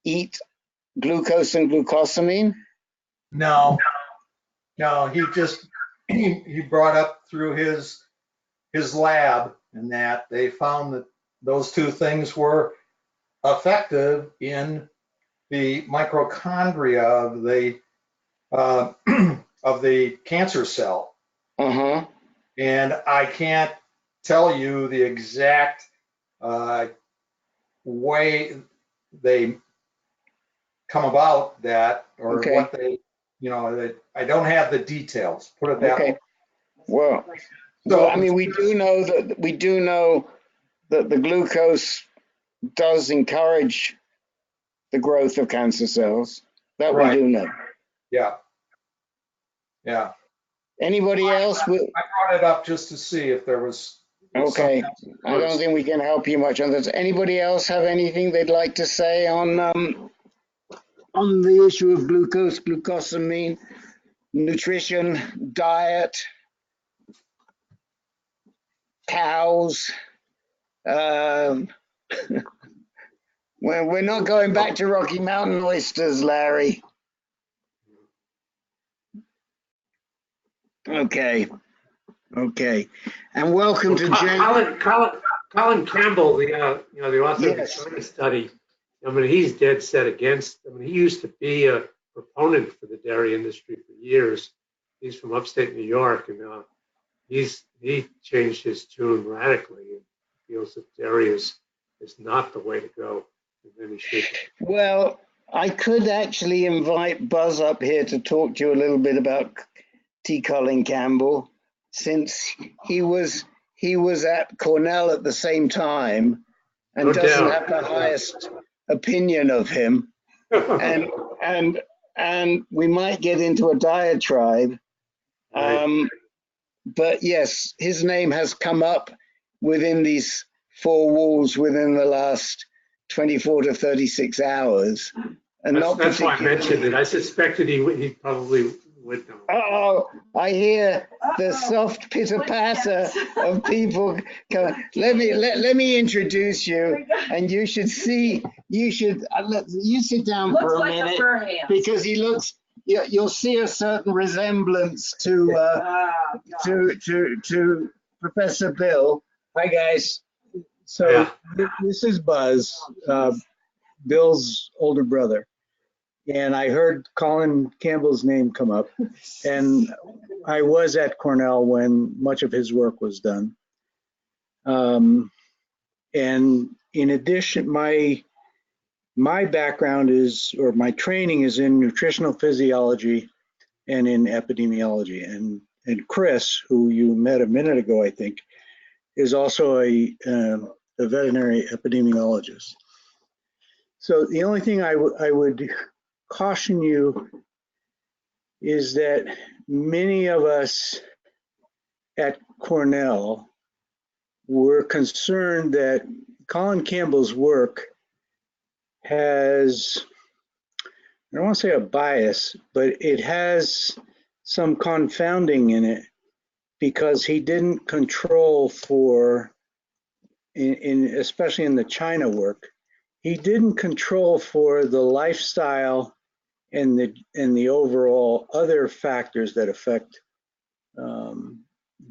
[SPEAKER 2] eat glucose and glucosamine?
[SPEAKER 7] No, he just, he brought up through his lab and that they found that those two things were effective in the mitochondria of the cancer cell.
[SPEAKER 2] Uh-huh.
[SPEAKER 7] And I can't tell you the exact way they come about that, or
[SPEAKER 2] Okay.
[SPEAKER 7] what they, I don't have the details, put it that way.
[SPEAKER 2] Well, I mean, we do know that the glucose does encourage the growth of cancer cells. That
[SPEAKER 7] Right.
[SPEAKER 2] we do know.
[SPEAKER 7] Yeah.
[SPEAKER 2] Anybody else?
[SPEAKER 7] I brought it up just to see if there was.
[SPEAKER 2] Okay. I don't think we can help you much on this. Anybody else have anything they'd like to say on the issue of glucose, glucosamine, nutrition, diet, cows? We're not going back to Rocky Mountain oysters, Larry. Okay. And welcome to Jen.
[SPEAKER 3] Colin Campbell, the author
[SPEAKER 2] Yes.
[SPEAKER 3] of the China study. I mean, he's dead set against. I mean, he used to be a proponent for the dairy industry for years. He's from upstate New York, and he changed his tune radically and feels that dairy is not the way to go in any shape.
[SPEAKER 2] Well, I could actually invite Buzz up here to talk to you a little bit about T.Colin Campbell, since he was at Cornell at the same time and
[SPEAKER 3] No
[SPEAKER 2] doesn't
[SPEAKER 3] doubt.
[SPEAKER 2] have the highest opinion of him. and we might get into a diatribe.
[SPEAKER 3] Right.
[SPEAKER 2] But yes, his name has come up within these four walls within the last 24 to 36 hours. And
[SPEAKER 3] That's why I mentioned it. I suspected he probably would know.
[SPEAKER 2] Oh, I hear the soft pitter patter of people. Let me introduce you, and you should see. You sit down for a minute, because he looks. You'll see a certain resemblance to Professor Bill. Hi guys. So this is Buzz, Bill's older brother. And I heard Colin Campbell's name come up, and I was at Cornell when much of his work was done. And in addition, my background is, or my training is in nutritional physiology and in epidemiology. And Chris, who you met a minute ago, I think, is also a veterinary epidemiologist. So the only thing I would caution you is that many of us at Cornell were concerned that Colin Campbell's work has, I don't want to say a bias, but it has some confounding in it, because he didn't control for, especially in the China work, he didn't control for the lifestyle and the overall other factors that affect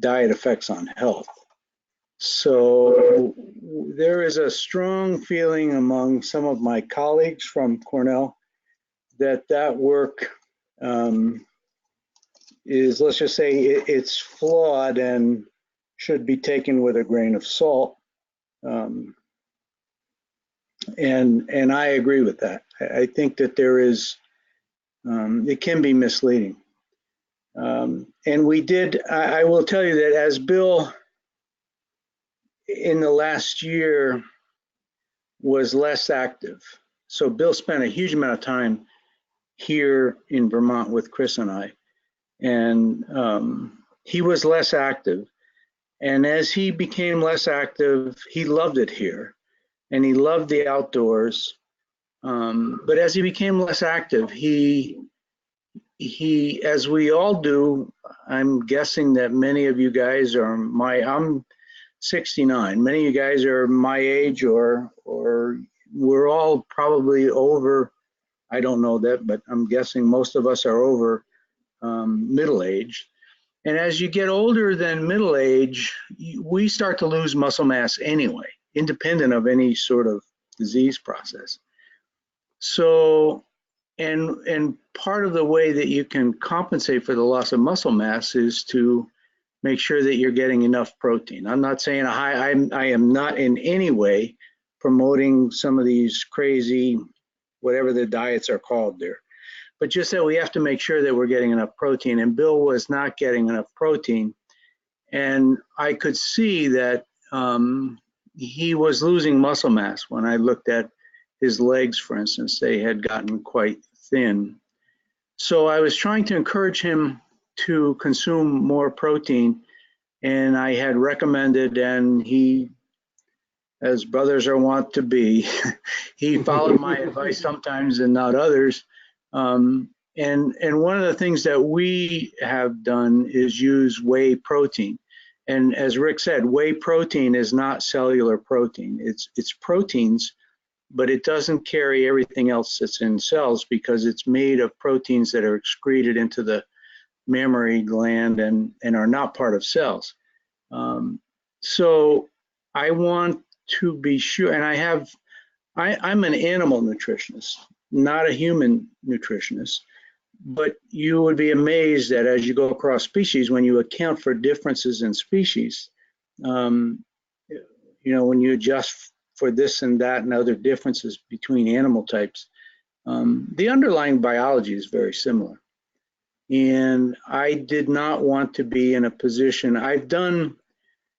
[SPEAKER 2] diet effects on health.
[SPEAKER 13] So there is a strong feeling among some of my colleagues from Cornell that work is, let's just say, it's flawed and should be taken with a grain of salt. And I agree with that. I think that there is, it can be misleading. And we did, I will tell you that as Bill in the last year was less active. So Bill spent a huge amount of time here in Vermont with Chris and I, and he was less active. And as he became less active, he loved it here and he loved the outdoors. But as he became less active, he, as we all do, I'm guessing that many of you guys are I'm 69. Many of you guys are my age, or we're all probably over, I don't know that, but I'm guessing most of us are over middle age. And as you get older than middle age, we start to lose muscle mass anyway, independent of any sort of disease process. So, and part of the way that you can compensate for the loss of muscle mass is to make sure that you're getting enough protein. I'm not saying I am not in any way promoting some of these crazy, whatever the diets are called there, but just that we have to make sure that we're getting enough protein. And Bill was not getting enough protein. And I could see that he was losing muscle mass when I looked at his legs, for instance. They had gotten quite thin. So I was trying to encourage him to consume more protein, and I had recommended, and he, as brothers are wont to be, he followed my advice sometimes and not others. And one of the things that we have done is use whey protein. And as Rick said, whey protein is not cellular protein. It's proteins, but it doesn't carry everything else that's in cells because it's made of proteins that are excreted into the mammary gland and are not part of cells. So I want to be sure, and I'm an animal nutritionist, not a human nutritionist, but you would be amazed that as you go across species, when you account for differences in species, when you adjust for this and that and other differences between animal types, the underlying biology is very similar. And I did not want to be in a position, I've done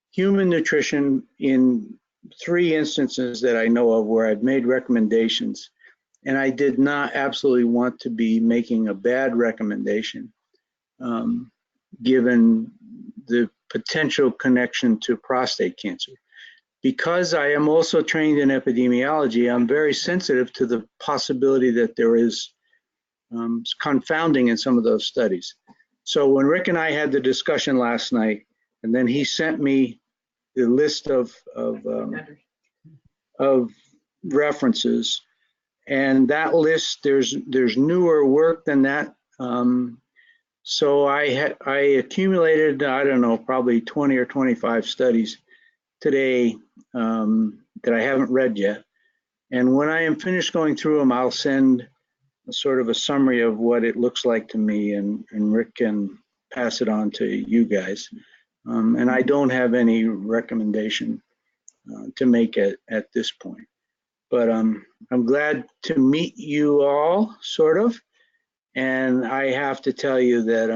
[SPEAKER 13] human nutrition in 3 instances that I know of where I've made recommendations, and I did not absolutely want to be making a bad recommendation, given the potential connection to prostate cancer. Because I am also trained in epidemiology, I'm very sensitive to the possibility that there is confounding in some of those studies. So when Rick and I had the discussion last night, and then he sent me the list of references, and that list, there's newer work than that. So I accumulated, I don't know, probably 20 or 25 studies today that I haven't read yet. And when I am finished going through them, I'll send a sort of a summary of what it looks like to me, and Rick can pass it on to you guys. And I don't have any recommendation to make at this point. But I'm glad to meet you all, sort of. And I have to tell you that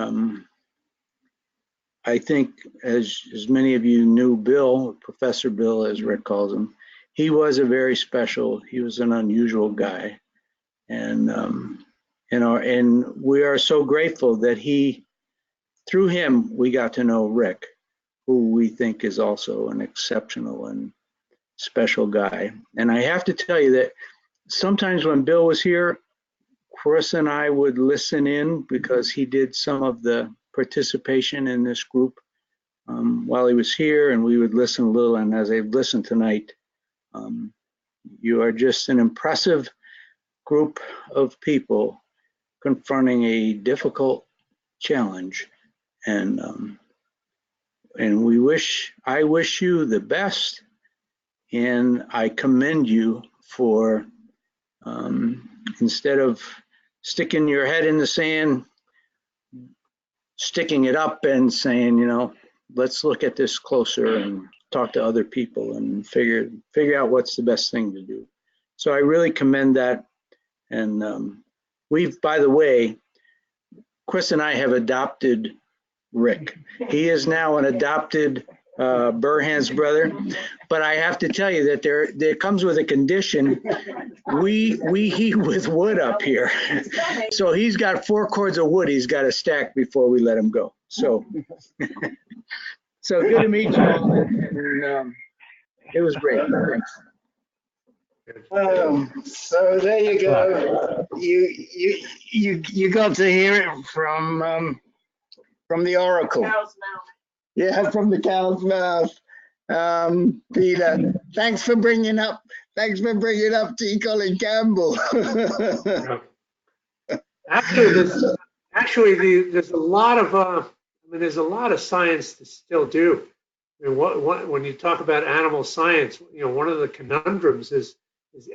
[SPEAKER 13] I think, as many of you knew Bill, Professor Bill, as Rick calls him, he was a very special, he was an unusual guy. And, and we are so grateful that through him, we got to know Rick, who we think is also an exceptional and special guy. And I have to tell you that sometimes when Bill was here, Chris and I would listen in because he did some of the participation in this group while he was here, and we would listen a little. And as I've listened tonight, you are just an impressive group of people confronting a difficult challenge. And I wish you the best, and I commend you for instead of sticking your head in the sand, sticking it up and saying, you know, let's look at this closer and talk to other people and figure out what's the best thing to do. So I really commend that. And we've, by the way, Chris and I have adopted Rick. He is now an adopted Burhans brother, but I have to tell you that there comes with a condition. We heat with wood up here, so he's got 4 cords of wood he's got to stack before we let him go. So, so good to meet you all, and it was great. Thanks.
[SPEAKER 2] So there you go. You got to hear it from the oracle. Yeah, from the cow's mouth. Peter, thanks for bringing up T.Colin Campbell.
[SPEAKER 3] Actually, there's a lot of there's a lot of science to still do. I mean, when you talk about animal science, one of the conundrums is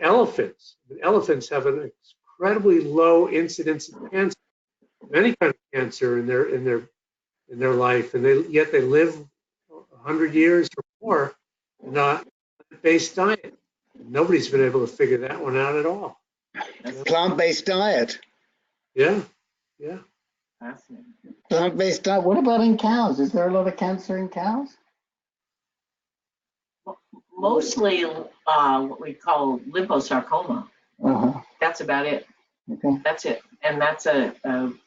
[SPEAKER 3] elephants. Elephants have an incredibly low incidence of cancer, any kind of cancer in their life, and yet they live 100 years or more in a plant-based diet. Nobody's been able to figure that one out at all.
[SPEAKER 2] Plant-based diet.
[SPEAKER 3] Yeah.
[SPEAKER 2] Plant-based diet. What about in cows? Is there a lot of cancer in cows?
[SPEAKER 6] Mostly what we call liposarcoma. That's about it.
[SPEAKER 2] Okay.
[SPEAKER 6] That's it, and that's a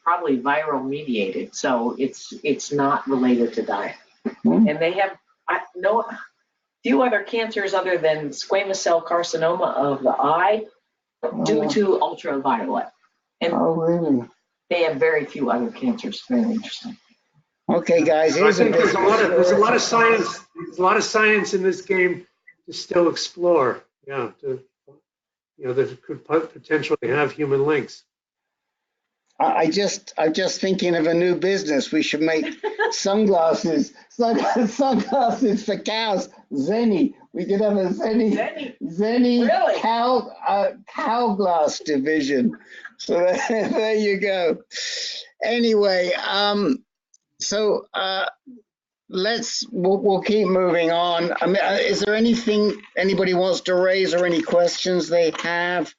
[SPEAKER 6] probably viral mediated, so it's not related to diet. And they have few other cancers other than squamous cell carcinoma of the eye due to ultraviolet. And
[SPEAKER 2] really?
[SPEAKER 6] They have very few other cancers. Very interesting.
[SPEAKER 2] Okay, guys.
[SPEAKER 3] I think there's a lot of science. There's a lot of science in this game to still explore. Yeah. That could potentially have human links.
[SPEAKER 2] I'm just thinking of a new business. We should make sunglasses for cows. Zenny. We could have a Zenny
[SPEAKER 6] really?
[SPEAKER 2] cow glass division. So there you go. Anyway, so we'll keep moving on. I mean, is there anything anybody wants to raise or any questions they have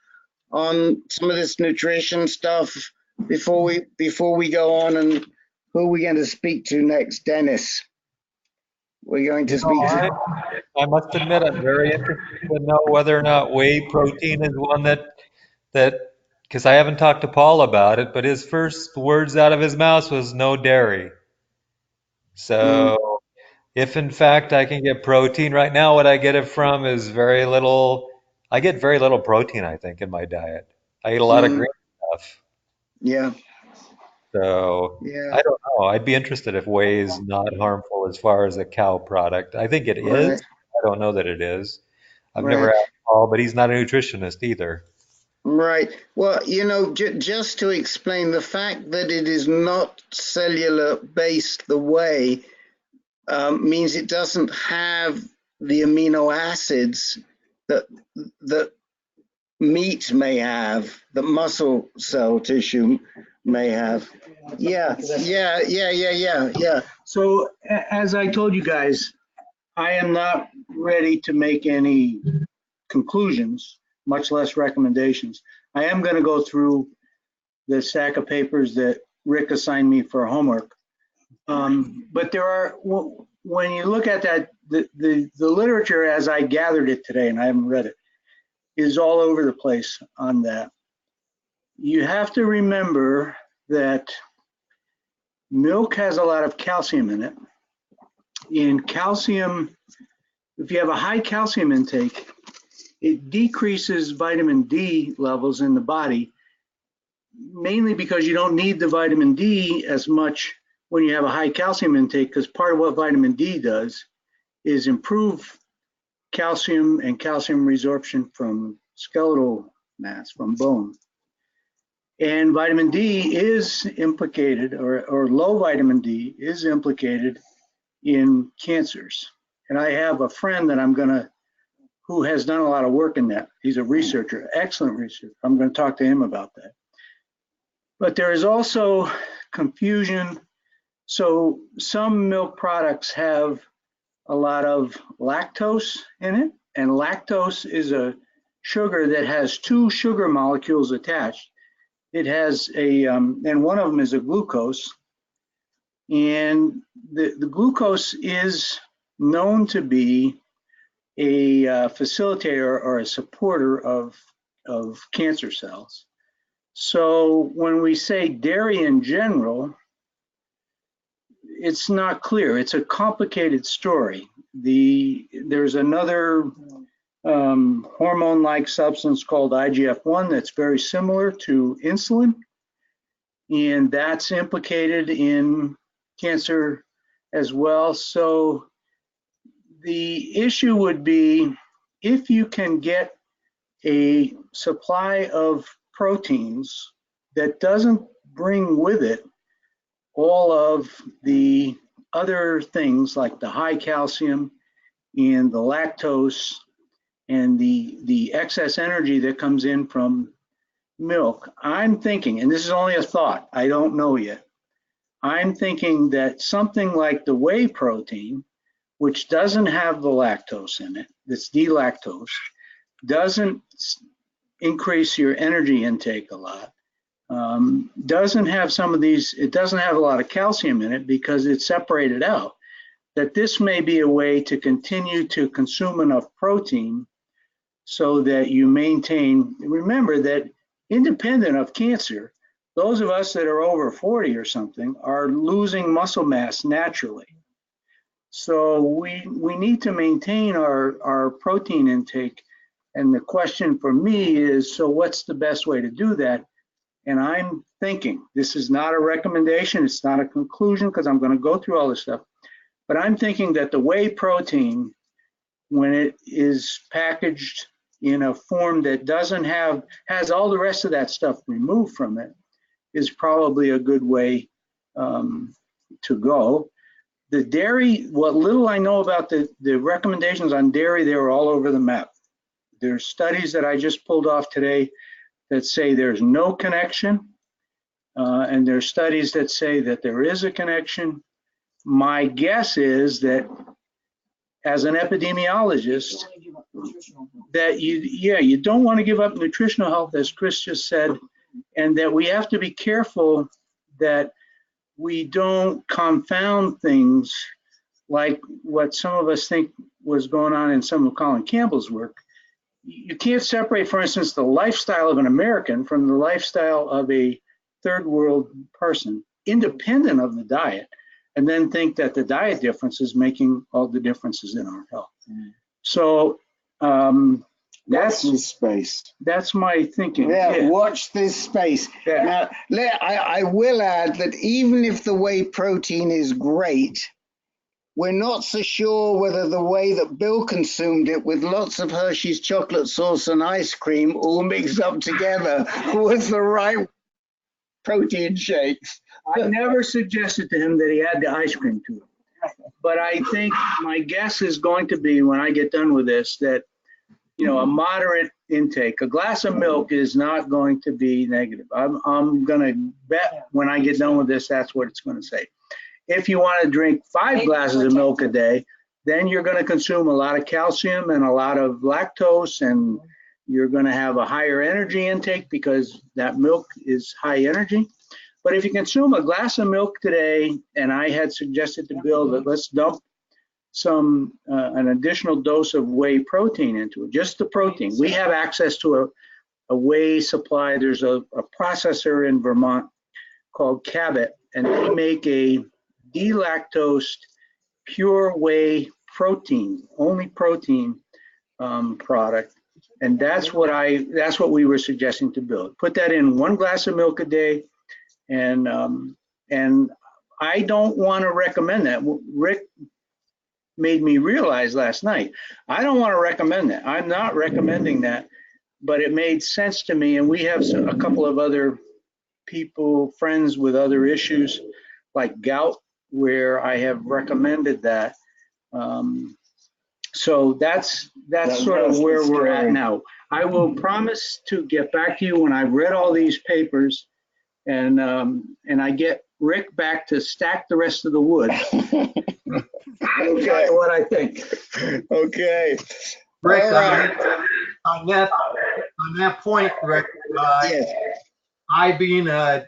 [SPEAKER 2] on some of this nutrition stuff before we go on? And who are we going to speak to next? Dennis. We're going to speak to.
[SPEAKER 4] I must admit, I'm very interested to know whether or not whey protein is one that because I haven't talked to Paul about it, but his first words out of his mouth was no dairy. So if in fact I can get protein right now, what I get it from is very little. I get very little protein, I think, in my diet. I eat a lot of green stuff.
[SPEAKER 2] Yeah.
[SPEAKER 4] So
[SPEAKER 2] yeah.
[SPEAKER 4] I don't know. I'd be interested if whey is not harmful as far as a cow product. I think it is.
[SPEAKER 2] Right.
[SPEAKER 4] I don't know that it is. I've
[SPEAKER 2] Right.
[SPEAKER 4] never asked Paul, but he's not a nutritionist either.
[SPEAKER 2] Right. Well, just to explain, the fact that it is not cellular based the whey means it doesn't have the amino acids that meat may have, that muscle cell tissue may have. Yeah.
[SPEAKER 13] So as I told you guys, I am not ready to make any conclusions, much less recommendations. I am going to go through the stack of papers that Rick assigned me for homework. But there are, when you look at that, the literature as I gathered it today, and I haven't read it, is all over the place on that. You have to remember that milk has a lot of calcium in it. And calcium, if you have a high calcium intake, it decreases vitamin D levels in the body, mainly because you don't need the vitamin D as much when you have a high calcium intake, because part of what vitamin D does is improve calcium and calcium resorption from skeletal mass, from bone. And vitamin D is implicated, or low vitamin D is implicated in cancers. And I have a friend that who has done a lot of work in that. He's a researcher, excellent researcher. I'm going to talk to him about that. But there is also confusion. So some milk products have a lot of lactose in it, and lactose is a sugar that has two sugar molecules attached. It has and one of them is a glucose, and the glucose is known to be a facilitator or a supporter of cancer cells. So when we say dairy in general, it's not clear. It's a complicated story. There's another hormone-like substance called IGF-1 that's very similar to insulin, and that's implicated in cancer as well. So the issue would be if you can get a supply of proteins that doesn't bring with it all of the other things like the high calcium and the lactose and the excess energy that comes in from milk. I'm thinking, and this is only a thought, I don't know yet, I'm thinking that something like the whey protein, which doesn't have the lactose in it, that's D-lactose, doesn't increase your energy intake a lot, doesn't have some of these, it doesn't have a lot of calcium in it because it's separated out, that this may be a way to continue to consume enough protein so that you maintain, remember that independent of cancer, those of us that are over 40 or something are losing muscle mass naturally. So we need to maintain our protein intake. And the question for me is, so what's the best way to do that? And I'm thinking, this is not a recommendation, it's not a conclusion because I'm going to go through all this stuff, but I'm thinking that the whey protein, when it is packaged in a form that has all the rest of that stuff removed from it, is probably a good way to go. The dairy, what little I know about the recommendations on dairy, they were all over the map. There's studies that I just pulled off today that say there's no connection, and there's studies that say that there is a connection. My guess is that as an epidemiologist, that you don't want to give up nutritional health, as Chris just said, and that we have to be careful that we don't confound things like what some of us think was going on in some of Colin Campbell's work. You can't separate, for instance, the lifestyle of an American from the lifestyle of a third world person, independent of the diet, and then think that the diet difference is making all the differences in our health. So
[SPEAKER 2] watch this space.
[SPEAKER 13] That's my thinking.
[SPEAKER 2] Yeah, watch this space.
[SPEAKER 13] Yeah.
[SPEAKER 2] Now, I will add that even if the whey protein is great, we're not so sure whether the way that Bill consumed it with lots of Hershey's chocolate sauce and ice cream all mixed up together was the right protein shakes.
[SPEAKER 13] I never suggested to him that he add the ice cream to it. But I think my guess is going to be, when I get done with this, that a moderate intake, a glass of milk is not going to be negative. I'm going to bet when I get done with this, that's what it's going to say. If you want to drink 5 glasses of milk a day, then you're going to consume a lot of calcium and a lot of lactose, and you're going to have a higher energy intake because that milk is high energy. But if you consume a glass of milk today, and I had suggested to Bill that let's dump an additional dose of whey protein into it, just the protein. We have access to a whey supply. There's a processor in Vermont called Cabot, and they make a delactosed pure whey protein, only protein product. And that's what we were suggesting to Bill. Put that in 1 glass of milk a day, and I don't want to recommend that. Rick made me realize last night, I don't want to recommend that. I'm not recommending that, but it made sense to me. And we have a couple of other people, friends with other issues like gout, where I have recommended that. So that's sort of where we're at now. I will promise to get back to you when I've read all these papers and I get Rick back to stack the rest of the wood. I'll tell you what I think.
[SPEAKER 2] Okay.
[SPEAKER 7] Rick,
[SPEAKER 2] All right.
[SPEAKER 7] on that point, Rick,
[SPEAKER 2] Yes.
[SPEAKER 7] I being a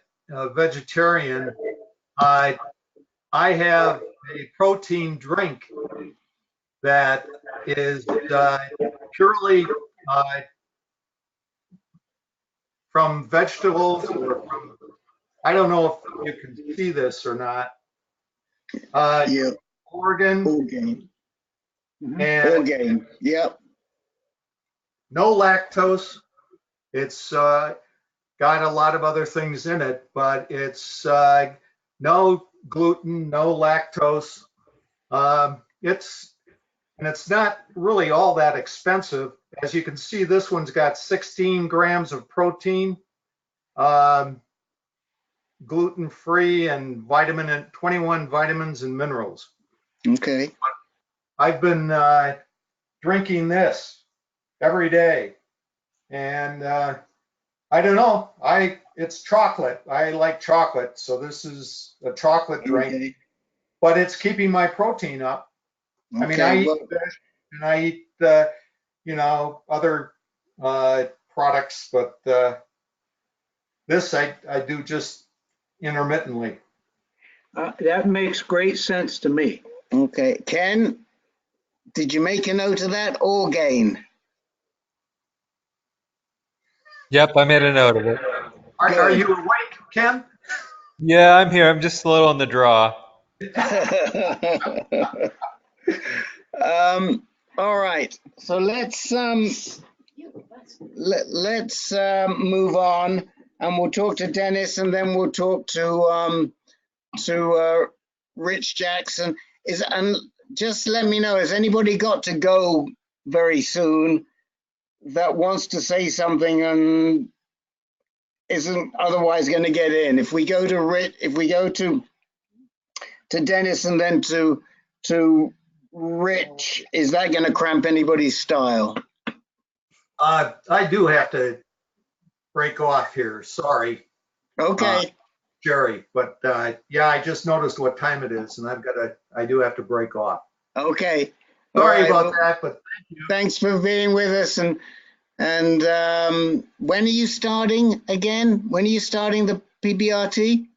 [SPEAKER 7] vegetarian, I have a protein drink that is purely from vegetables or from, I don't know if you can see this or not.
[SPEAKER 2] Yeah.
[SPEAKER 7] Oregon
[SPEAKER 2] Orgain.
[SPEAKER 7] and
[SPEAKER 2] Orgain. Yep.
[SPEAKER 7] no lactose. It's got a lot of other things in it, but it's no gluten, no lactose. It's not really all that expensive. As you can see, this one's got 16 grams of protein, gluten-free, and 21 vitamins and minerals.
[SPEAKER 2] Okay.
[SPEAKER 7] I've been drinking this every day, and I don't know. It's chocolate. I like chocolate, so this is a chocolate drink.
[SPEAKER 2] Okay.
[SPEAKER 7] But it's keeping my protein up. I mean,
[SPEAKER 2] Okay,
[SPEAKER 7] I eat
[SPEAKER 2] well-
[SPEAKER 7] fish and I eat, other products, but this I do just intermittently.
[SPEAKER 13] That makes great sense to me.
[SPEAKER 2] Okay. Ken, did you make a note of that? Orgain.
[SPEAKER 4] Yep, I made a note of it.
[SPEAKER 7] Are you awake, Ken?
[SPEAKER 4] Yeah, I'm here. I'm just a little on the draw.
[SPEAKER 2] All right. So let's move on, and we'll talk to Dennis, and then we'll talk to Rich Jackson. And just let me know, has anybody got to go very soon that wants to say something and isn't otherwise going to get in? If we go to Dennis and then to Rich, is that going to cramp anybody's style?
[SPEAKER 7] I do have to break off here. Sorry.
[SPEAKER 2] Okay.
[SPEAKER 7] Jerry, but yeah, I just noticed what time it is, and I do have to break off.
[SPEAKER 2] Okay.
[SPEAKER 7] Sorry about that, but thank you.
[SPEAKER 2] Thanks for being with us. And when are you starting again? When are you starting the PBRT?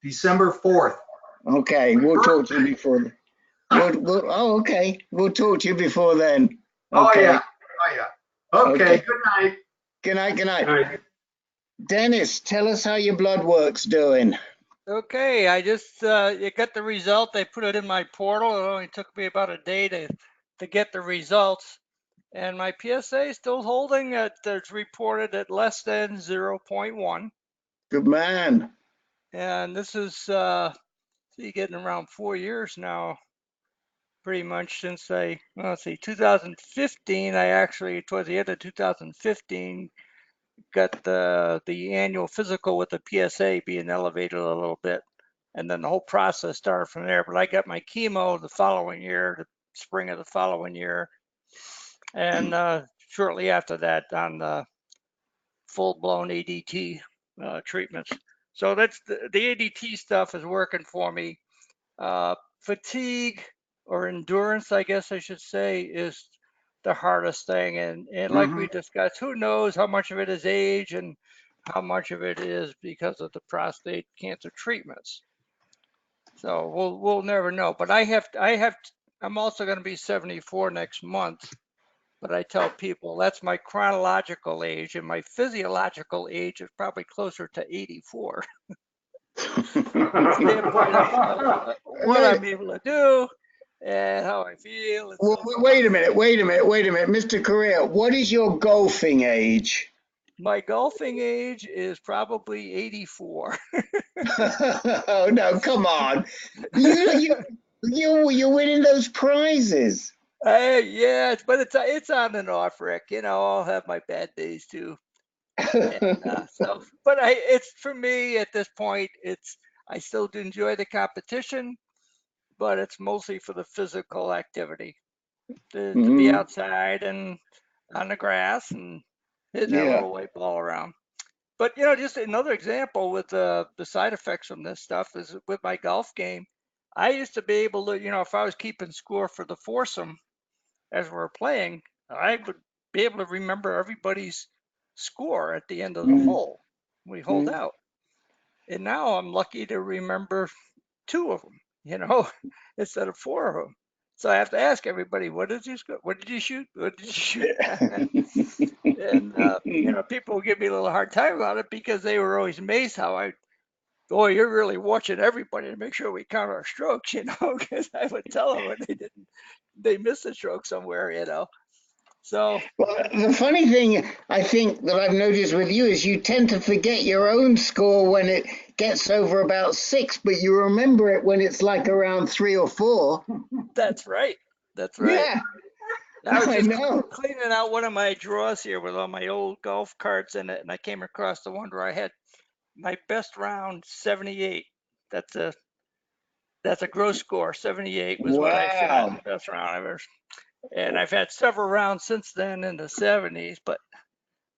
[SPEAKER 7] December 4th.
[SPEAKER 2] Okay, we'll talk to you before. Okay, we'll talk to you before then. Okay.
[SPEAKER 7] Oh yeah. Okay. Good night.
[SPEAKER 2] Good night. Good night.
[SPEAKER 3] All right.
[SPEAKER 2] Dennis, tell us how your blood work's doing.
[SPEAKER 9] Okay, I just you got the result. They put it in my portal. It only took me about a day to get the results, and my PSA is still holding. It's reported at less than 0.1.
[SPEAKER 2] Good man.
[SPEAKER 9] And this is getting around 4 years now, pretty much since let's see, 2015. I actually, towards the end of 2015, got the annual physical with the PSA being elevated a little bit, and then the whole process started from there. But I got my chemo the following year, the spring of the following year, and shortly after that on the full-blown ADT treatments. So that's the ADT stuff is working for me. Fatigue or endurance, I guess I should say, is the hardest thing. And like we discussed, who knows how much of it is age and how much of it is because of the prostate cancer treatments. So we'll never know. But I'm also going to be 74 next month. But I tell people that's my chronological age, and my physiological age is probably closer to 84. Standpoint of what I'm able to do and how I feel.
[SPEAKER 2] Well, wait a minute, Mr. Correa, what is your golfing age?
[SPEAKER 9] My golfing age is probably 84.
[SPEAKER 2] Oh no, come on! You're winning those prizes.
[SPEAKER 9] Yeah, but it's on and off, Rick. I'll have my bad days too. And, but it's for me at this point. I still do enjoy the competition, but it's mostly for the physical activity, to be outside and on the grass and hitting that
[SPEAKER 2] Yeah.
[SPEAKER 9] little white ball around. But you know, just another example with the side effects from this stuff is with my golf game. I used to be able to, you know, if I was keeping score for the foursome as we're playing, I would be able to remember everybody's score at the end of the hole. We hold out. And now I'm lucky to remember two of them, you know, instead of four of them. So I have to ask everybody, what did you score? What did you shoot? What did you shoot? And you know, people give me a little hard time about it because they were always amazed how boy, you're really watching everybody to make sure we count our strokes, you know, because I would tell them when they missed a stroke somewhere, you know. So,
[SPEAKER 2] well, the funny thing I think that I've noticed with you is you tend to forget your own score when it gets over about 6, but you remember it when it's like around 3 or 4.
[SPEAKER 9] That's right. That's right.
[SPEAKER 2] Yeah,
[SPEAKER 9] I was just
[SPEAKER 2] know.
[SPEAKER 9] cleaning out one of my drawers here with all my old golf carts in it, and I came across the one where I had my best round 78. That's a gross score. 78 was what I shot in the best round ever. And I've had several rounds since then in the 70s, but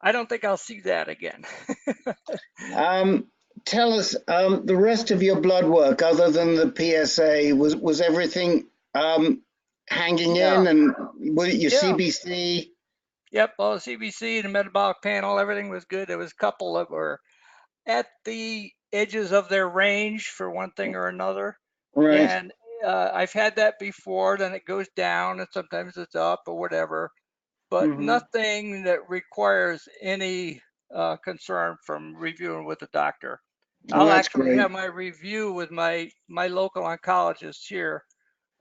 [SPEAKER 9] I don't think I'll see that again.
[SPEAKER 2] Tell us the rest of your blood work, other than the PSA, was everything hanging in, and was it your CBC?
[SPEAKER 9] Yep, all the CBC, the metabolic panel, everything was good. There was a couple that were at the edges of their range for one thing or another.
[SPEAKER 2] Right.
[SPEAKER 9] And I've had that before, then it goes down and sometimes it's up or whatever, but nothing that requires any concern from reviewing with the doctor.
[SPEAKER 2] Well,
[SPEAKER 9] I'll
[SPEAKER 2] that's
[SPEAKER 9] actually
[SPEAKER 2] great.
[SPEAKER 9] have my review with my local oncologist here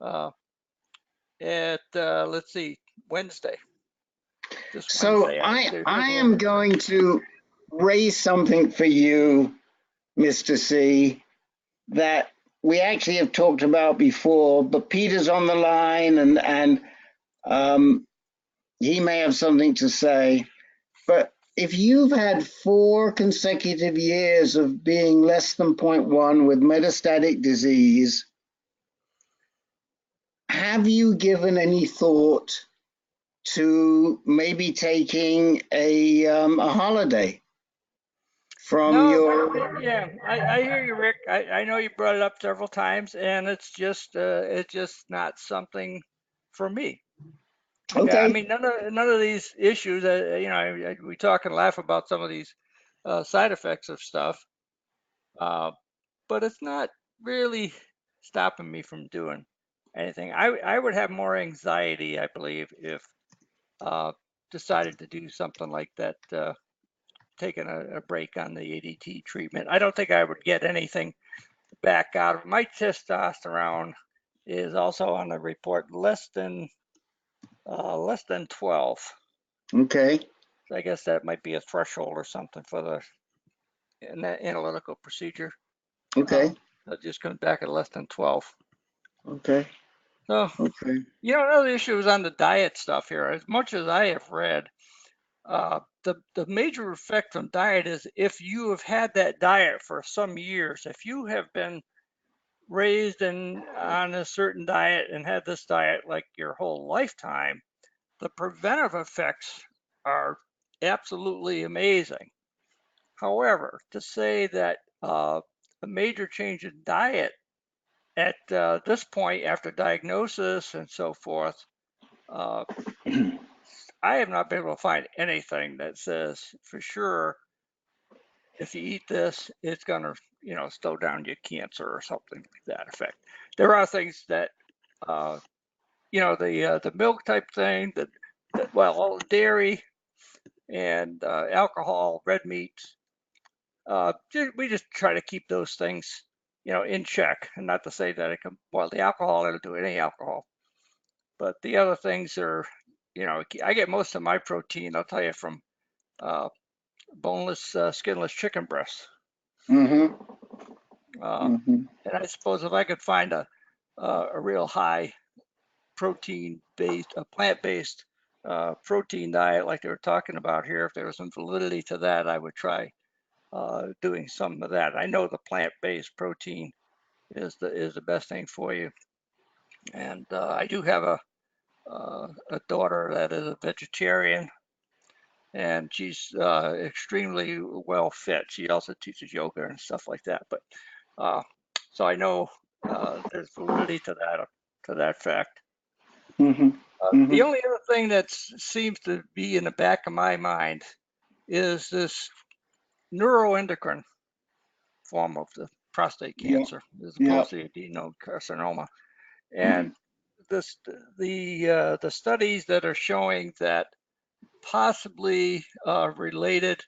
[SPEAKER 9] at, let's see, Wednesday. This
[SPEAKER 2] So
[SPEAKER 9] Wednesday.
[SPEAKER 2] I am going to raise something for you, Mr. C, that we actually have talked about before, but Peter's on the line and he may have something to say. But if you've had 4 consecutive years of being less than 0.1 with metastatic disease, have you given any thought to maybe taking a holiday from your?
[SPEAKER 9] Yeah, I hear you, Rick. I know you brought it up several times, and it's just not something for me.
[SPEAKER 2] Okay.
[SPEAKER 9] Yeah, I mean, none of these issues. You know, we talk and laugh about some of these side effects of stuff, but it's not really stopping me from doing anything. I would have more anxiety, I believe, if decided to do something like that, taking a break on the ADT treatment. I don't think I would get anything back out of my testosterone. Is also on the report less than 12.
[SPEAKER 2] Okay.
[SPEAKER 9] So I guess that might be a threshold or something for the analytical procedure.
[SPEAKER 2] Okay.
[SPEAKER 9] That just comes back at less than 12.
[SPEAKER 2] Okay.
[SPEAKER 9] So,
[SPEAKER 2] okay.
[SPEAKER 9] You know, another issue is on the diet stuff here. As much as I have read, the major effect on diet is if you have had that diet for some years, if you have been raised on a certain diet and had this diet like your whole lifetime, the preventive effects are absolutely amazing. However, to say that a major change in diet at this point after diagnosis and so forth, I have not been able to find anything that says for sure if you eat this, it's going to, you know, slow down your cancer or something like that effect. There are things that, you know, the milk type thing that well, all dairy and alcohol, red meats. We just try to keep those things, you know, in check. And not to say that it can, well, the alcohol, it'll do any alcohol. But the other things are, you know, I get most of my protein, I'll tell you, from boneless, skinless chicken breasts. And I suppose if I could find a real high protein-based, a plant-based protein diet like they were talking about here, if there was some validity to that, I would try doing some of that. I know the plant-based protein is the best thing for you. And I do have a daughter that is a vegetarian, and she's extremely well fit. She also teaches yoga and stuff like that. But so I know there's validity to that fact. The only other thing that seems to be in the back of my mind is this neuroendocrine form of the prostate cancer, as opposed to adenocarcinoma. And the studies that are showing that possibly related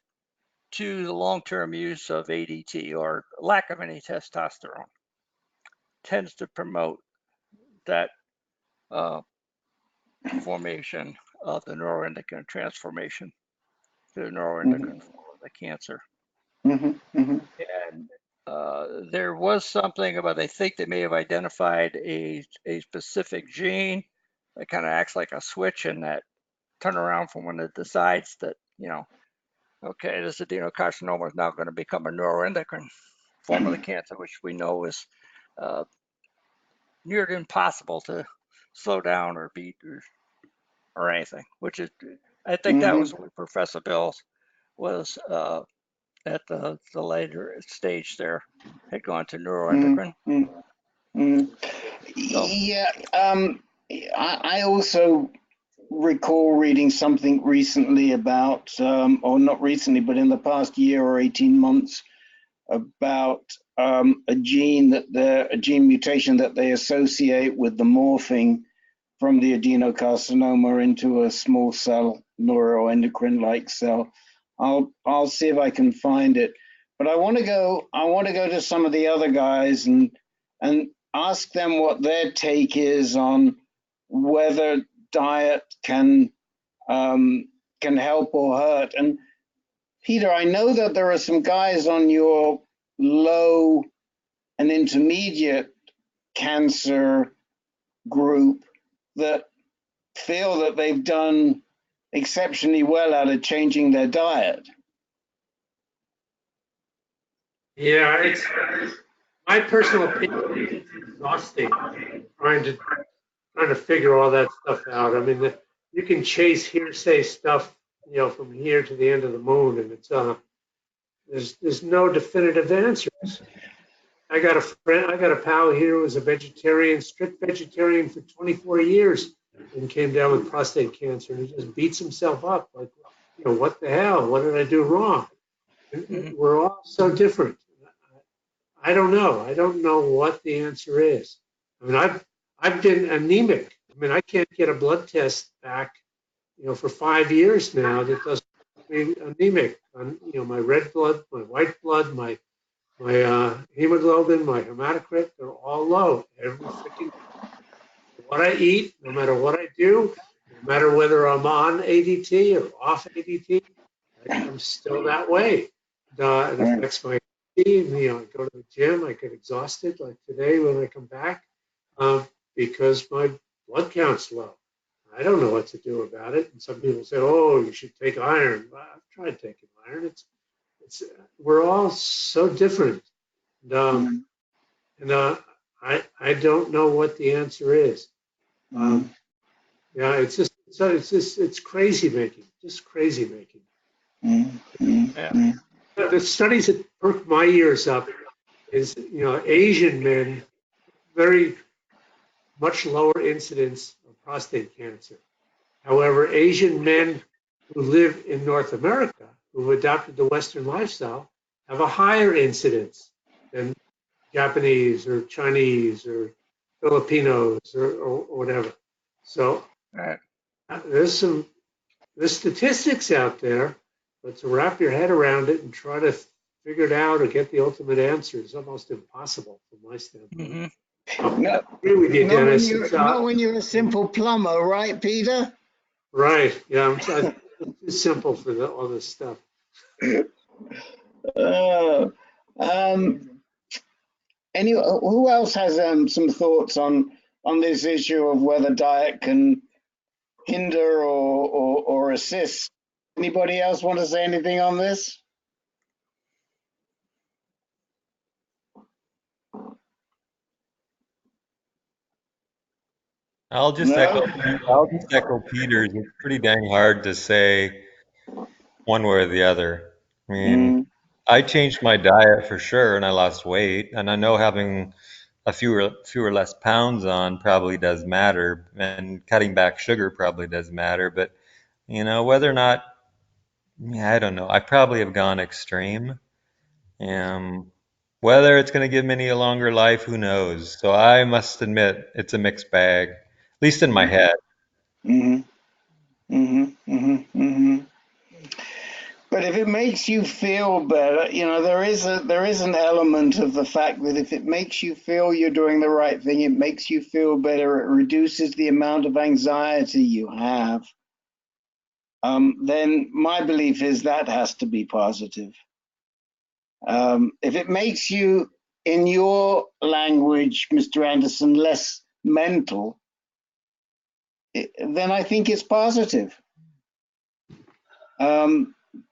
[SPEAKER 9] to the long-term use of ADT or lack of any testosterone tends to promote that formation of the neuroendocrine transformation to the neuroendocrine form of the cancer. And there was something about, I think they may have identified a specific gene that kind of acts like a switch, and that turnaround from when it decides that, okay, this adenocarcinoma is now going to become a neuroendocrine form of the cancer, which we know is near impossible to slow down or beat or anything, which is, I think that was what Professor Bill was at the later stage there, had gone to neuroendocrine.
[SPEAKER 2] Yeah, I also recall reading something recently about, or not recently, but in the past year or 18 months, about a gene mutation that they associate with the morphing from the adenocarcinoma into a small cell neuroendocrine-like cell. I'll see if I can find it, but I want to go to some of the other guys and ask them what their take is on whether diet can help or hurt. And Peter, I know that there are some guys on your low and intermediate cancer group that feel that they've done exceptionally well out of changing their diet.
[SPEAKER 3] Yeah, it's my personal opinion. It's exhausting trying to figure all that stuff out. I mean, you can chase hearsay stuff, from here to the end of the moon, and it's there's no definitive answers. I got a pal here who was a vegetarian, strict vegetarian for 24 years, and came down with prostate cancer, and he just beats himself up like, what the hell? What did I do wrong? And we're all so different. I don't know. I don't know what the answer is. I mean, I've been anemic. I mean, I can't get a blood test back, for 5 years now that doesn't make me anemic. My red blood, my white blood, my hemoglobin, my hematocrit, they're all low. Every freaking what I eat, no matter what I do, no matter whether I'm on ADT or off ADT, I'm still that way. It affects my team. I go to the gym, I get exhausted, like today when I come back, because my blood count's low. I don't know what to do about it. And some people say, "Oh, you should take iron." Well, I've tried taking iron. We're all so different, and I don't know what the answer is. Yeah, it's crazy making, just crazy making. Yeah. The studies that perked my ears up is, Asian men, very much lower incidence of prostate cancer. However, Asian men who live in North America, who've adopted the Western lifestyle, have a higher incidence than Japanese or Chinese or Filipinos or whatever. So there's statistics out there, but to wrap your head around it and try to figure it out or get the ultimate answer is almost impossible from my standpoint. I agree with you, Dennis.
[SPEAKER 2] Not when you're a simple plumber, right, Peter?
[SPEAKER 3] Right. Yeah, I'm too simple for all this stuff.
[SPEAKER 2] Who else has some thoughts on this issue of whether diet can hinder or assist? Anybody else want to say anything on this?
[SPEAKER 4] I'll just
[SPEAKER 2] No?
[SPEAKER 4] echo Peter's. It's pretty dang hard to say one way or the other. I mean,
[SPEAKER 2] Mm,
[SPEAKER 4] I changed my diet for sure, and I lost weight, and I know having a fewer less pounds on probably does matter, and cutting back sugar probably does matter. But whether or not, yeah, I don't know. I probably have gone extreme. Whether it's going to give me a longer life, who knows? So I must admit, it's a mixed bag, at least in my head.
[SPEAKER 2] mm, mm, mm, mm. But if it makes you feel better, there is an element of the fact that if it makes you feel you're doing the right thing, it makes you feel better. It reduces the amount of anxiety you have. Then my belief is that has to be positive. If it makes you, in your language, Mr. Anderson, less mental, then I think it's positive.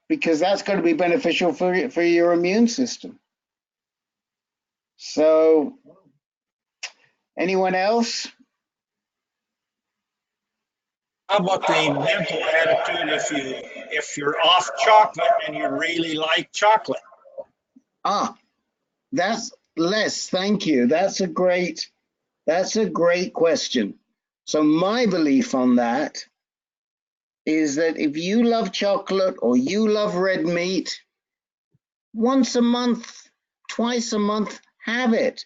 [SPEAKER 2] Because that's going to be beneficial for your immune system. So, anyone else?
[SPEAKER 5] How about the mental attitude if you're off chocolate and you really like chocolate?
[SPEAKER 2] That's Les. Thank you. That's a great question. So my belief on that is that if you love chocolate or you love red meat, once a month, twice a month, have it.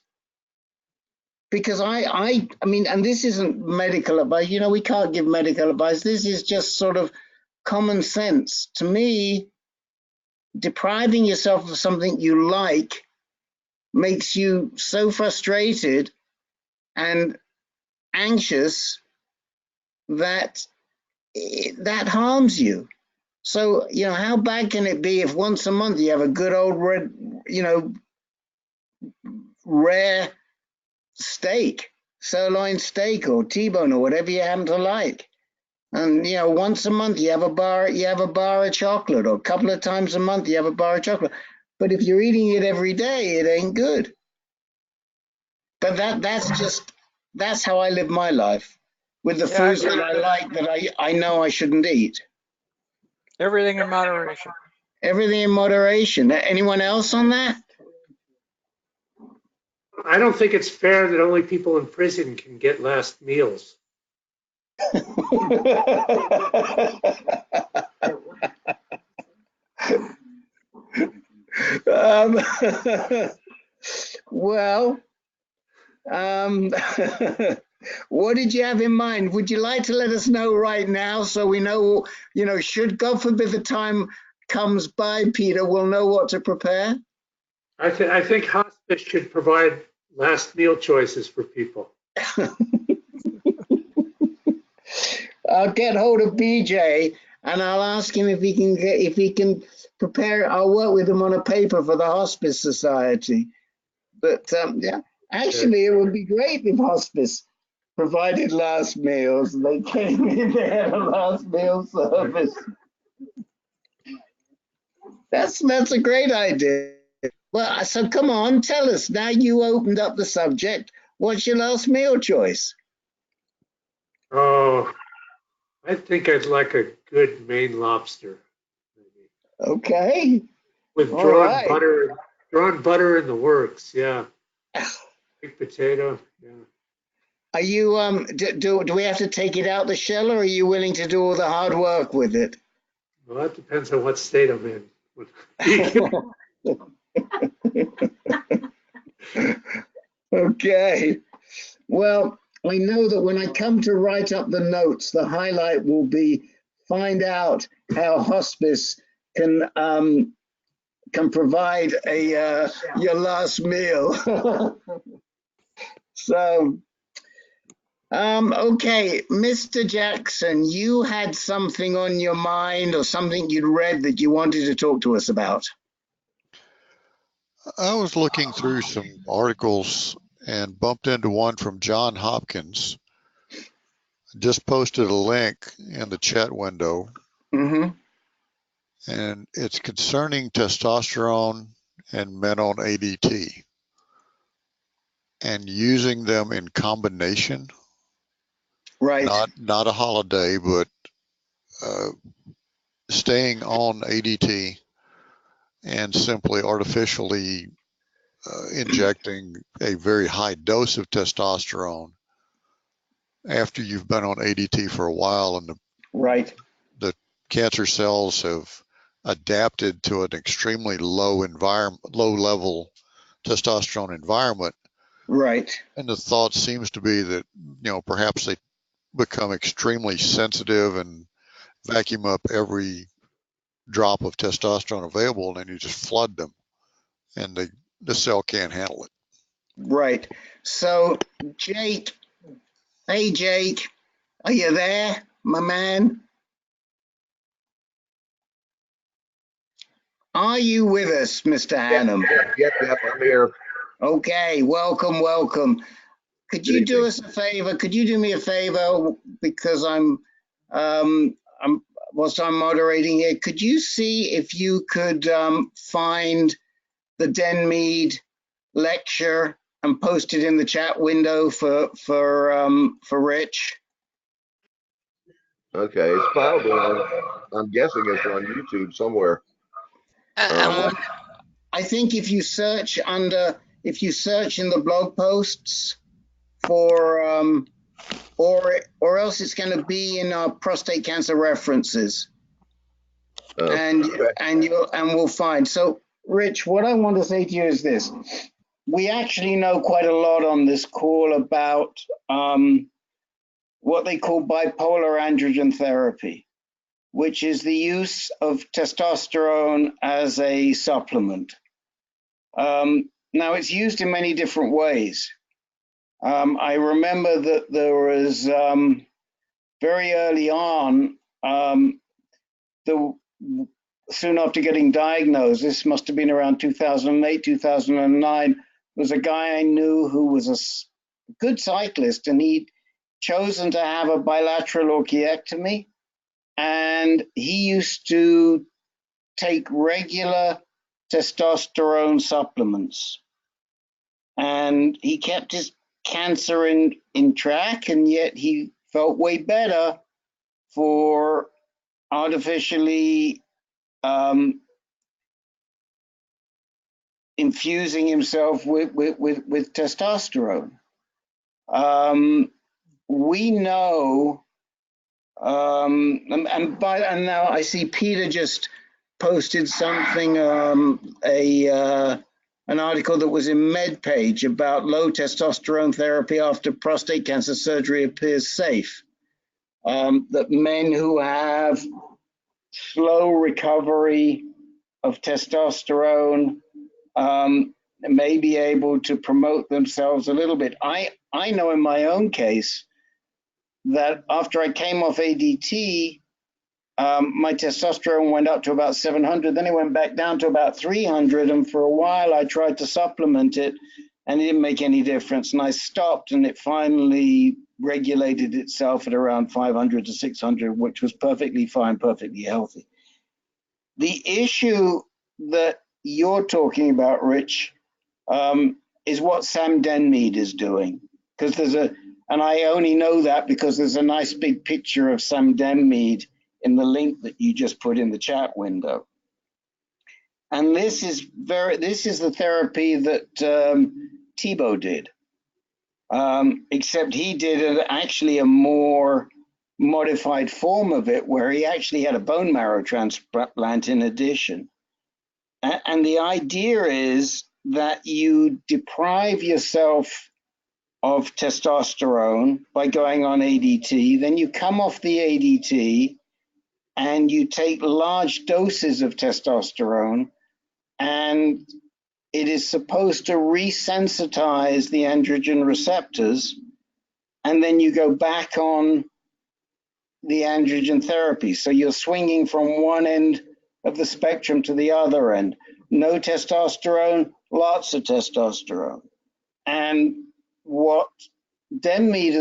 [SPEAKER 2] Because I mean, and this isn't medical advice, we can't give medical advice. This is just sort of common sense. To me, depriving yourself of something you like makes you so frustrated and anxious that that harms you. So, how bad can it be if once a month you have a good old red, rare steak, sirloin steak or T-bone or whatever you happen to like? And once a month you have a bar of chocolate, or a couple of times a month you have a bar of chocolate. But if you're eating it every day, it ain't good. But that's how I live my life, with the foods that I like that I know I shouldn't eat.
[SPEAKER 9] Everything in moderation.
[SPEAKER 2] Everything in moderation. Anyone else on that?
[SPEAKER 3] I don't think it's fair that only people in prison can get last meals.
[SPEAKER 2] Well, what did you have in mind? Would you like to let us know right now so we know, should God forbid the time comes by, Peter, we'll know what to prepare?
[SPEAKER 3] I think hospice should provide last meal choices for people.
[SPEAKER 2] I'll get hold of BJ and I'll ask him if he can prepare. I'll work with him on a paper for the Hospice Society. But yeah, actually, it would be great if hospice provided last meals. They came in, they had a last meal service. That's a great idea. Well, so come on, tell us. Now you opened up the subject. What's your last meal choice?
[SPEAKER 3] Oh, I think I'd like a good Maine lobster.
[SPEAKER 2] Okay.
[SPEAKER 3] With drawn butter in the works. Yeah. Big potato. Yeah.
[SPEAKER 2] Are you do we have to take it out the shell, or are you willing to do all the hard work with it?
[SPEAKER 3] Well, that depends on what state I'm in.
[SPEAKER 2] Okay. Well, I know that when I come to write up the notes, the highlight will be find out how hospice can provide your last meal. So, okay, Mr. Jackson, you had something on your mind or something you'd read that you wanted to talk to us about.
[SPEAKER 11] I was looking through some articles and bumped into one from Johns Hopkins. Just posted a link in the chat window.
[SPEAKER 2] Mm-hmm.
[SPEAKER 11] And it's concerning testosterone and men on ADT and using them in combination.
[SPEAKER 2] Right.
[SPEAKER 11] Not a holiday, but staying on ADT and simply artificially injecting a very high dose of testosterone after you've been on ADT for a while and
[SPEAKER 2] Right.
[SPEAKER 11] the cancer cells have adapted to an extremely low level testosterone environment.
[SPEAKER 2] Right.
[SPEAKER 11] And the thought seems to be that, perhaps they become extremely sensitive and vacuum up every drop of testosterone available, and then you just flood them and the cell can't handle it.
[SPEAKER 2] Right. So, Jake, hey, Jake, are you there, my man? Are you with us, Mr. Hannum?
[SPEAKER 14] Yep, I'm here.
[SPEAKER 2] Okay, welcome. Could you do us a favor? Could you do me a favor? Because whilst I'm moderating here, could you see if you could find the Denmead lecture and post it in the chat window for Rich?
[SPEAKER 14] Okay, it's probably I'm guessing it's on YouTube somewhere.
[SPEAKER 2] I think if you search in the blog posts for or else it's going to be in our prostate cancer references, and we'll find. So, Rich, what I want to say to you is this: we actually know quite a lot on this call about what they call bipolar androgen therapy, which is the use of testosterone as a supplement. Now, it's used in many different ways. I remember that there was very early on, soon after getting diagnosed, this must have been around 2008, 2009, was a guy I knew who was a good cyclist, and he'd chosen to have a bilateral orchiectomy, and he used to take regular testosterone supplements, and he kept his cancer in track, and yet he felt way better for artificially infusing himself with testosterone. We know, and now I see Peter just posted something, an article that was in MedPage about low testosterone therapy after prostate cancer surgery appears safe. That men who have slow recovery of testosterone may be able to promote themselves a little bit. I know in my own case that after I came off ADT, my testosterone went up to about 700, then it went back down to about 300, and for a while I tried to supplement it and it didn't make any difference, and I stopped, and it finally regulated itself at around 500 to 600, which was perfectly fine, perfectly healthy. The issue that you're talking about, Rich, is what Sam Denmead is doing, because and I only know that because there's a nice big picture of Sam Denmead in the link that you just put in the chat window. And this is the therapy that Thibault did, except he did actually a more modified form of it, where he actually had a bone marrow transplant in addition. And the idea is that you deprive yourself of testosterone by going on ADT, then you come off the ADT and you take large doses of testosterone, and it is supposed to resensitize the androgen receptors, and then you go back on the androgen therapy. So you're swinging from one end of the spectrum to the other end. No testosterone, lots of testosterone. And what Denmead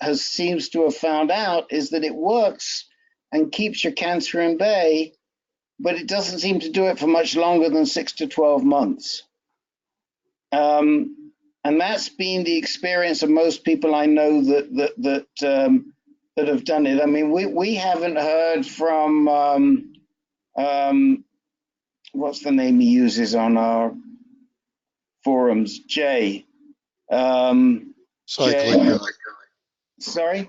[SPEAKER 2] has seems to have found out is that it works and keeps your cancer in bay, but it doesn't seem to do it for much longer than 6 to 12 months. And and that's been the experience of most people I know that have done it. I mean, we haven't heard from what's the name he uses on our forums? Jay.
[SPEAKER 11] Cycling
[SPEAKER 2] Jay.
[SPEAKER 11] guy.
[SPEAKER 2] Sorry?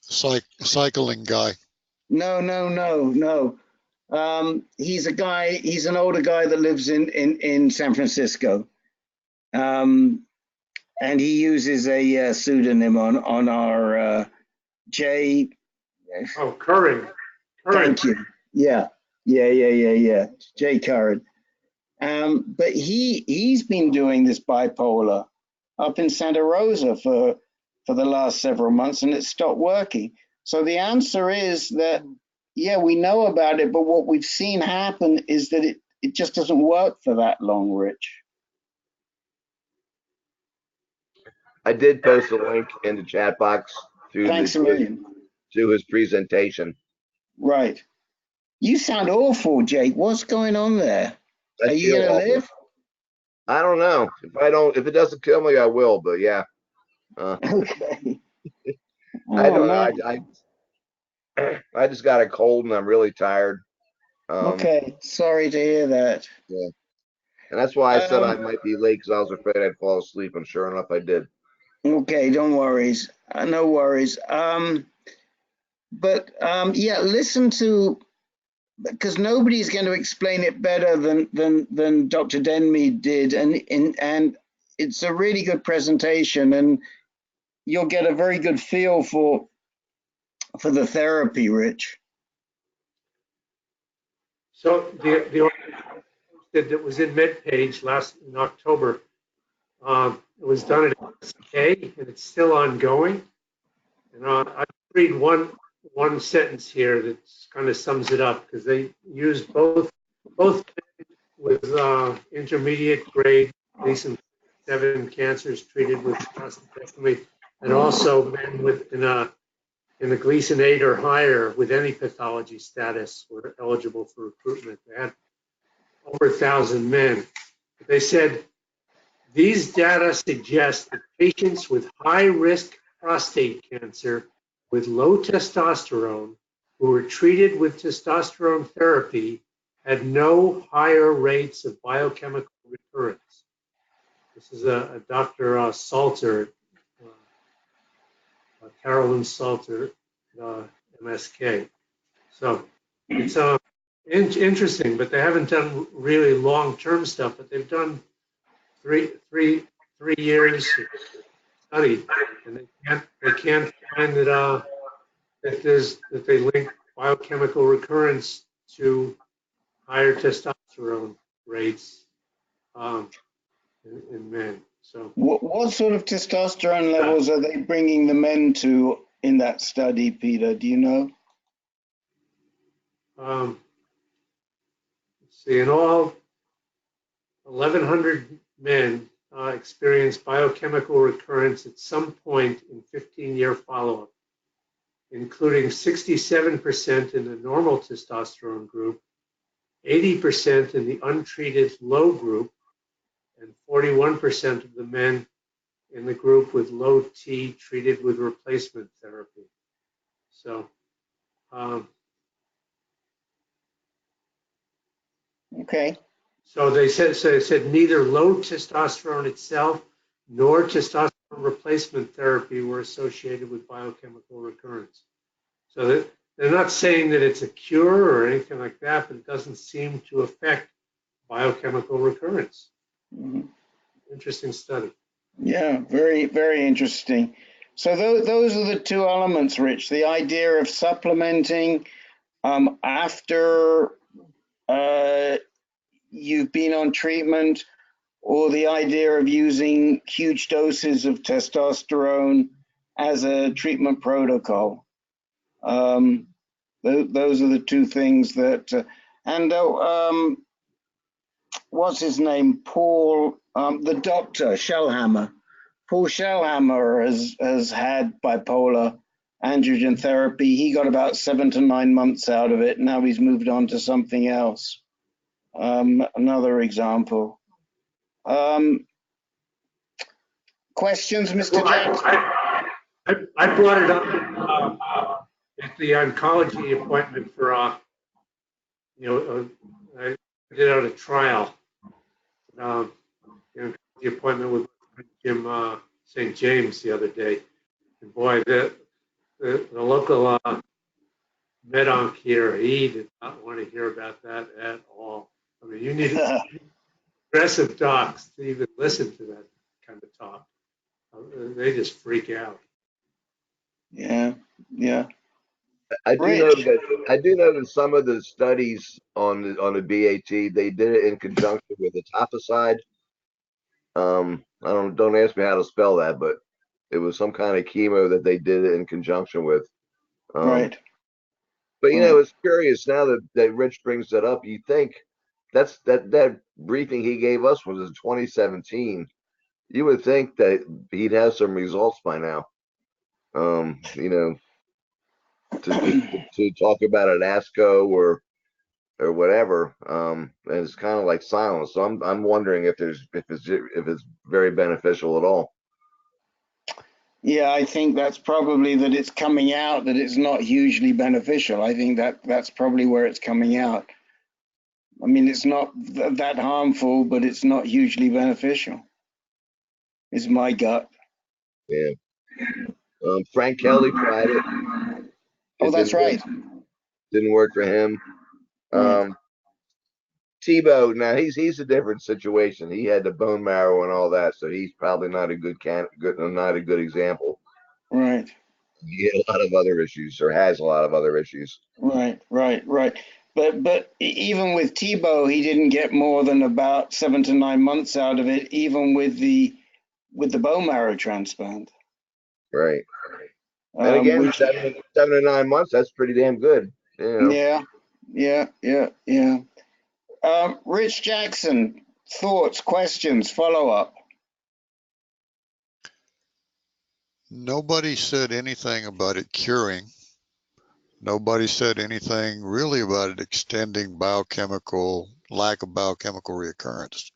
[SPEAKER 11] Cycling guy.
[SPEAKER 2] No. He's an older guy that lives in San Francisco. And he uses a pseudonym on our Jay.
[SPEAKER 3] Oh, Curran.
[SPEAKER 2] Thank you. Yeah. Jay Curran. But he's been doing this bipolar up in Santa Rosa for the last several months, and it stopped working. So the answer is that, yeah, we know about it, but what we've seen happen is that it just doesn't work for that long, Rich.
[SPEAKER 14] I did post a link in the chat box to his presentation.
[SPEAKER 2] Right. You sound awful, Jake. What's going on there? Are you gonna live?
[SPEAKER 14] I don't know. If it doesn't kill me, I will. But yeah.
[SPEAKER 2] Okay.
[SPEAKER 14] I don't know. I just got a cold and I'm really tired.
[SPEAKER 2] Okay. Sorry to hear that.
[SPEAKER 14] Yeah. And that's why I said I might be late, because I was afraid I'd fall asleep, and sure enough, I did. Okay, don't worries. No worries. Yeah, listen to, because nobody's going to explain it better than Dr. Denmead did, and it's a really good presentation, and you'll get a very good feel for the therapy, Rich.
[SPEAKER 3] So the that was in MedPage in October. It was done at SK, and it's still ongoing. And I read one sentence here that kind of sums it up, because they used both with intermediate grade Gleason 7 cancers treated with prostatectomy, and also men in the Gleason 8 or higher with any pathology status were eligible for recruitment. They had over 1,000 men. They said these data suggest that patients with high-risk prostate cancer with low testosterone who were treated with testosterone therapy had no higher rates of biochemical recurrence. This is a Dr. Salter, Carolyn Salter, MSK. So it's interesting, but they haven't done really long-term stuff. But they've done three years study, and they can't find that that they link biochemical recurrence to higher testosterone rates in men. So
[SPEAKER 2] what sort of testosterone levels are they bringing the men to in that study, Peter? Do you know?
[SPEAKER 3] Let's see, in all, 1,100 men experienced biochemical recurrence at some point in 15-year follow-up, including 67% in the normal testosterone group, 80% in the untreated low group, and 41% of the men in the group with low T treated with replacement therapy. So,
[SPEAKER 2] okay.
[SPEAKER 3] So they said neither low testosterone itself nor testosterone replacement therapy were associated with biochemical recurrence. So they're not saying that it's a cure or anything like that, but it doesn't seem to affect biochemical recurrence.
[SPEAKER 2] Mm-hmm.
[SPEAKER 3] Interesting study.
[SPEAKER 2] Yeah, very, very interesting. So those are the two elements, Rich. The idea of supplementing after you've been on treatment, or the idea of using huge doses of testosterone as a treatment protocol. Those are the two things that, what's his name? Paul, the doctor, Shellhammer. Paul Shellhammer has had bipolar androgen therapy. He got about 7 to 9 months out of it. Now he's moved on to something else. Another example.
[SPEAKER 14] Questions, Mr.
[SPEAKER 3] Well,
[SPEAKER 14] Jackson?
[SPEAKER 3] I brought it up at the oncology appointment for, I did out a trial. The appointment with Jim St. James the other day. And boy, the local med-onc here, he did not want to hear about that at all. I mean, you need aggressive docs to even listen to that kind of talk. They just freak out.
[SPEAKER 14] Yeah, yeah.
[SPEAKER 15] I do know that some of the studies on the BAT, they did it in conjunction with etoposide. Don't ask me how to spell that, but it was some kind of chemo that they did it in conjunction with.
[SPEAKER 14] Right.
[SPEAKER 15] But it's curious now that Rich brings that up. You think that briefing he gave us was in 2017. You would think that he'd have some results by now. To talk about at ASCO or whatever, and it's kind of like silence. So I'm wondering if it's very beneficial at all.
[SPEAKER 14] Yeah, I think that's probably that it's coming out that it's not hugely beneficial. I think that's probably where it's coming out. I mean, it's not that harmful, but it's not hugely beneficial. Is my gut.
[SPEAKER 15] Yeah. Frank Kelly tried it.
[SPEAKER 14] Oh, that's right.
[SPEAKER 15] Didn't work for him. Tebow, now he's a different situation. He had the bone marrow and all that, so he's probably not a not a good example.
[SPEAKER 14] Right.
[SPEAKER 15] He had a lot of other issues, or has a lot of other issues.
[SPEAKER 14] Right. But even with Tebow, he didn't get more than about 7 to 9 months out of it, even with the bone marrow transplant.
[SPEAKER 15] Right. And again, 7 to 9 months, that's pretty damn good.
[SPEAKER 14] Yeah. Rich Jackson, thoughts, questions, follow up.
[SPEAKER 11] Nobody said anything about it curing. Nobody said anything really about it extending lack of biochemical reoccurrence.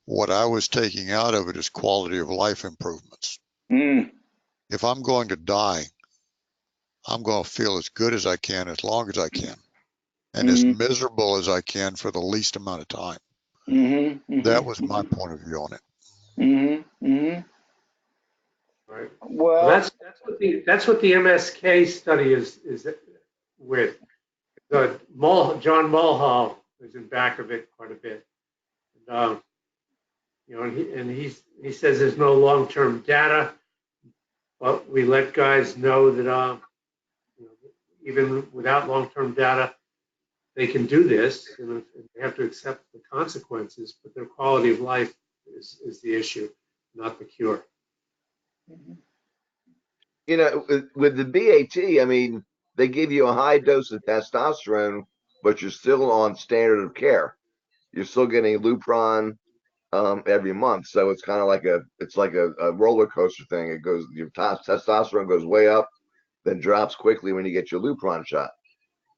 [SPEAKER 11] What I was taking out of it is quality of life improvements. If I'm going to die, I'm going to feel as good as I can, as long as I can, and as miserable as I can for the least amount of time. That was my point of view on it.
[SPEAKER 3] Right. Well, that's what the MSK study is with. John Mulhall is in back of it quite a bit. And he says there's no long-term data, but we let guys know that even without long-term data, they can do this, and they have to accept the consequences, but their quality of life is the issue, not the cure.
[SPEAKER 15] With the BAT, I mean, they give you a high dose of testosterone, but you're still on standard of care. You're still getting Lupron every month, so it's kind of like a roller coaster thing. It goes, your testosterone goes way up, then drops quickly when you get your Lupron shot.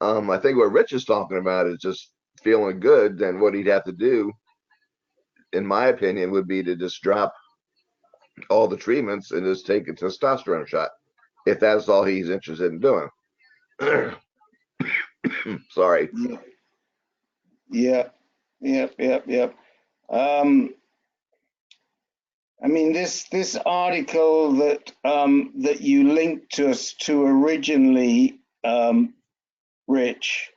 [SPEAKER 15] I think what Rich is talking about is just feeling good. Then what he'd have to do, in my opinion, would be to just drop all the treatments and just take a testosterone shot, if that's all he's interested in doing. Sorry.
[SPEAKER 14] Yep. I mean, this article that you linked us to originally, Rich.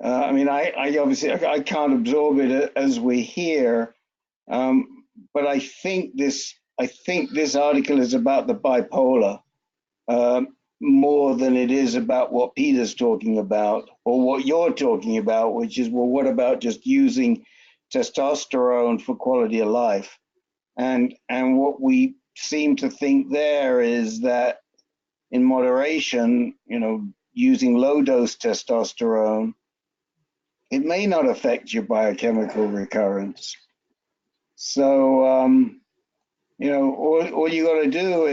[SPEAKER 14] I mean, I obviously I can't absorb it as we hear, but I think this article is about the bipolar more than it is about what Peter's talking about or what you're talking about, which is, well, what about just using testosterone for quality of life? And what we seem to think there is that in moderation, using low dose testosterone, it may not affect your biochemical recurrence. So, all you got to do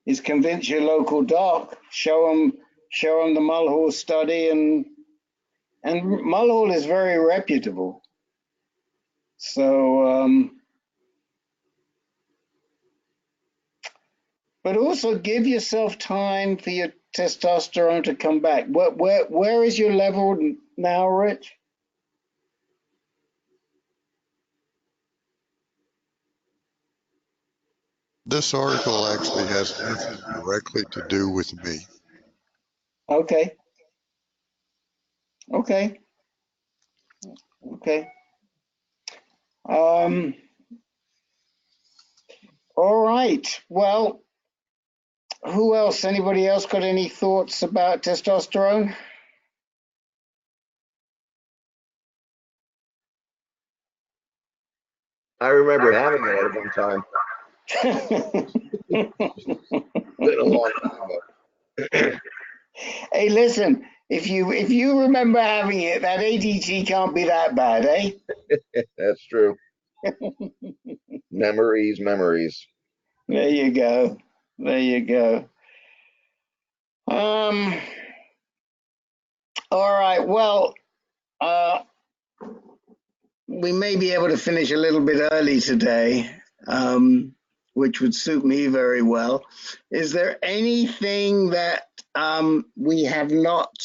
[SPEAKER 14] is convince your local doc, show them the Mulhall study, and Mulhall is very reputable. So, But also give yourself time for your testosterone to come back. Where is your level now, Rich?
[SPEAKER 11] This article actually has nothing directly to do with me.
[SPEAKER 14] Okay. Okay. Okay. All right. Well, who else? Anybody else got any thoughts about testosterone?
[SPEAKER 15] I remember having it at one time. Been a long time ago.
[SPEAKER 14] Hey, listen, if you remember having it, that ADT can't be that bad, eh?
[SPEAKER 15] That's true. Memories, memories.
[SPEAKER 14] There you go. There you go. All right. Well, we may be able to finish a little bit early today, which would suit me very well. Is there anything that we have not,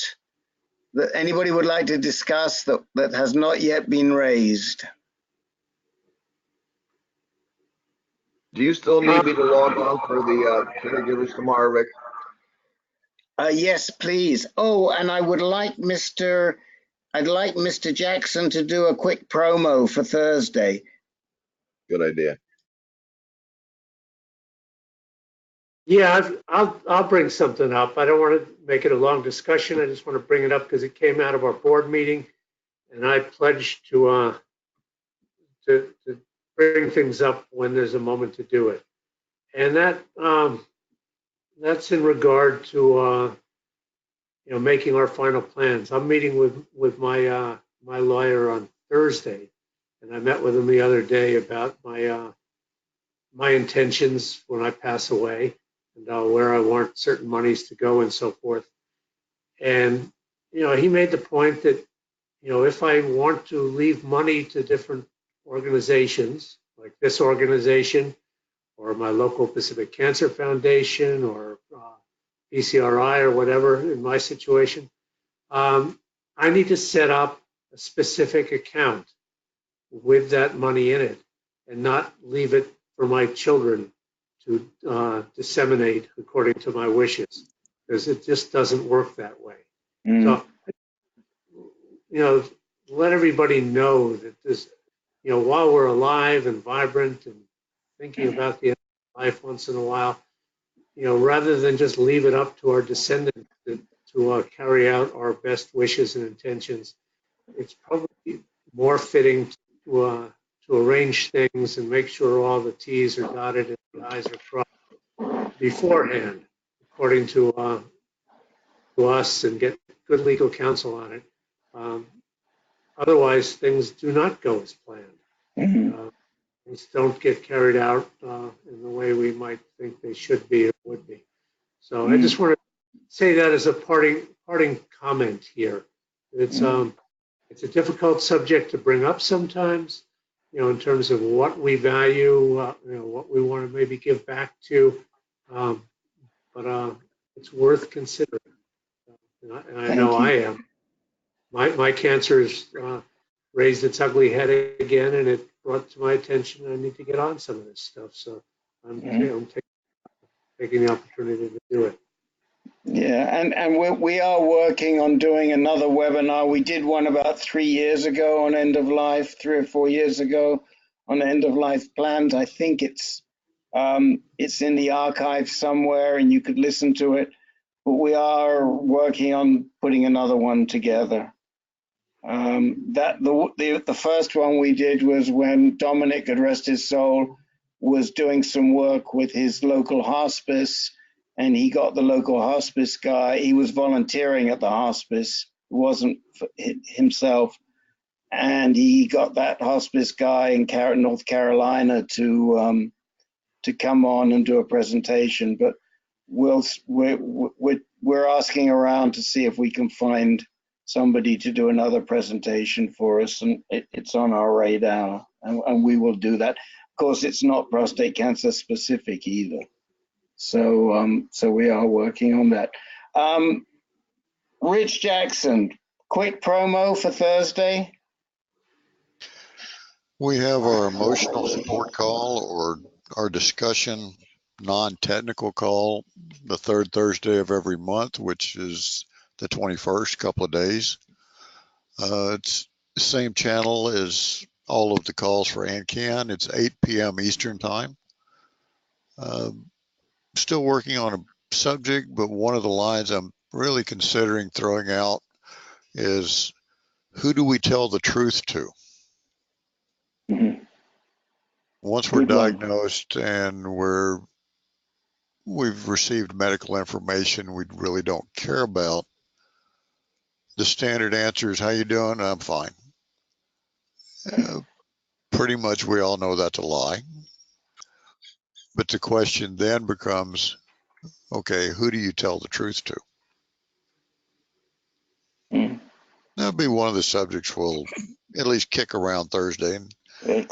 [SPEAKER 14] that anybody would like to discuss that has not yet been raised?
[SPEAKER 15] Do you still need me to log on for the caregivers tomorrow, Rick?
[SPEAKER 14] Yes, please. Oh, and I'd like Mr. Jackson to do a quick promo for Thursday.
[SPEAKER 15] Good idea.
[SPEAKER 3] Yeah, I'll bring something up. I don't want to make it a long discussion. I just want to bring it up because it came out of our board meeting, and I pledged to bring things up when there's a moment to do it. And that's in regard to making our final plans. I'm meeting with my my lawyer on Thursday, and I met with him the other day about my intentions when I pass away, and where I want certain monies to go and so forth. And, he made the point that, if I want to leave money to different organizations, like this organization, or my local Pacific Cancer Foundation, or PCRI, or whatever in my situation, I need to set up a specific account with that money in it and not leave it for my children to disseminate according to my wishes, because it just doesn't work that way. So, let everybody know that this, while we're alive and vibrant and thinking about the end of life once in a while, rather than just leave it up to our descendants to carry out our best wishes and intentions, it's probably more fitting to arrange things and make sure all the T's are dotted and the I's are crossed beforehand, according to us, and get good legal counsel on it. Otherwise, things do not go as planned. Things don't get carried out in the way we might think they should be or would be. So I just want to say that as a parting comment here. It's a difficult subject to bring up sometimes, in terms of what we value, what we want to maybe give back to, but it's worth considering. And I know I am. My cancer has raised its ugly head again, and it brought to my attention I need to get on some of this stuff. So I'm taking the opportunity to do it.
[SPEAKER 14] Yeah, and we are working on doing another webinar. We did one about 3 years ago on end of life, 3 or 4 years ago on end of life plans. I think it's in the archive somewhere, and you could listen to it. But we are working on putting another one together. The first one we did was when Dominic, God rest his soul, was doing some work with his local hospice, and he got the local hospice guy. He was volunteering at the hospice, wasn't himself, and he got that hospice guy in North Carolina to come on and do a presentation. But we're asking around to see if we can find somebody to do another presentation for us, and it's on our radar, and we will do that. Of course, it's not prostate cancer specific either. So we are working on that. Rich Jackson, quick promo for Thursday.
[SPEAKER 11] We have our emotional support call, or our discussion non-technical call, the third Thursday of every month, which is the 21st, couple of days. It's the same channel as all of the calls for ANCAN. It's 8 p.m. Eastern time. Still working on a subject, but one of the lines I'm really considering throwing out is, who do we tell the truth to?
[SPEAKER 14] Mm-hmm.
[SPEAKER 11] Once we're diagnosed and we've received medical information we really don't care about, the standard answer is, how you doing? I'm fine. Pretty much we all know that's a lie. But the question then becomes, okay, who do you tell the truth to? That'll be one of the subjects we'll at least kick around Thursday and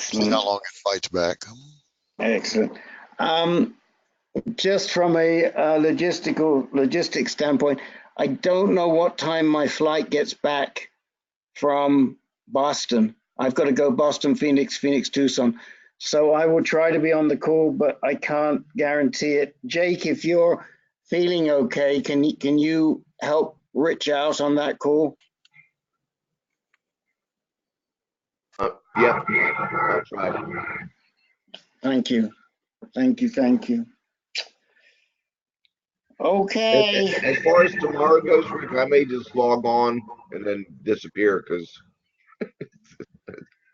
[SPEAKER 11] see how long it fights back.
[SPEAKER 14] Excellent. Just from a logistics standpoint, I don't know what time my flight gets back from Boston. I've got to go Boston, Phoenix, Tucson. So I will try to be on the call, but I can't guarantee it. Jake, if you're feeling okay, can you help Rich out on that call?
[SPEAKER 15] Yeah, I'll try.
[SPEAKER 14] Thank you. Okay.
[SPEAKER 15] As far as tomorrow goes, Rick, I may just log on and then disappear because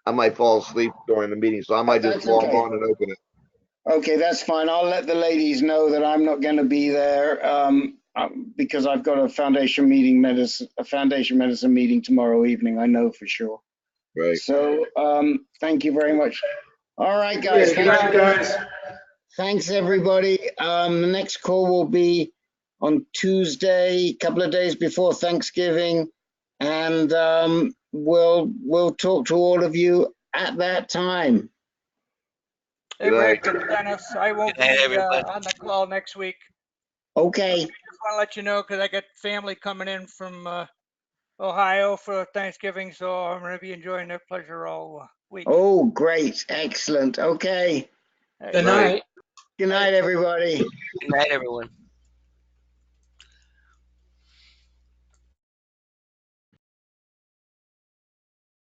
[SPEAKER 15] I might fall asleep during the meeting. So I might just log on and open it.
[SPEAKER 14] Okay, that's fine. I'll let the ladies know that I'm not going to be there because I've got a foundation medicine meeting tomorrow evening. I know for sure.
[SPEAKER 15] Right.
[SPEAKER 14] So thank you very much. All right, guys.
[SPEAKER 3] Good night, guys.
[SPEAKER 14] Thanks, everybody. The next call will be on Tuesday, a couple of days before Thanksgiving, and we'll talk to all of you at that time.
[SPEAKER 9] Hey, Rick and Dennis, I won't be on the call next week.
[SPEAKER 14] Okay.
[SPEAKER 9] I just want to let you know because I got family coming in from Ohio for Thanksgiving, so I'm going to be enjoying their pleasure all week.
[SPEAKER 14] Oh, great. Excellent. Okay.
[SPEAKER 10] Good night.
[SPEAKER 14] Good night, everybody.
[SPEAKER 12] Good night, everyone.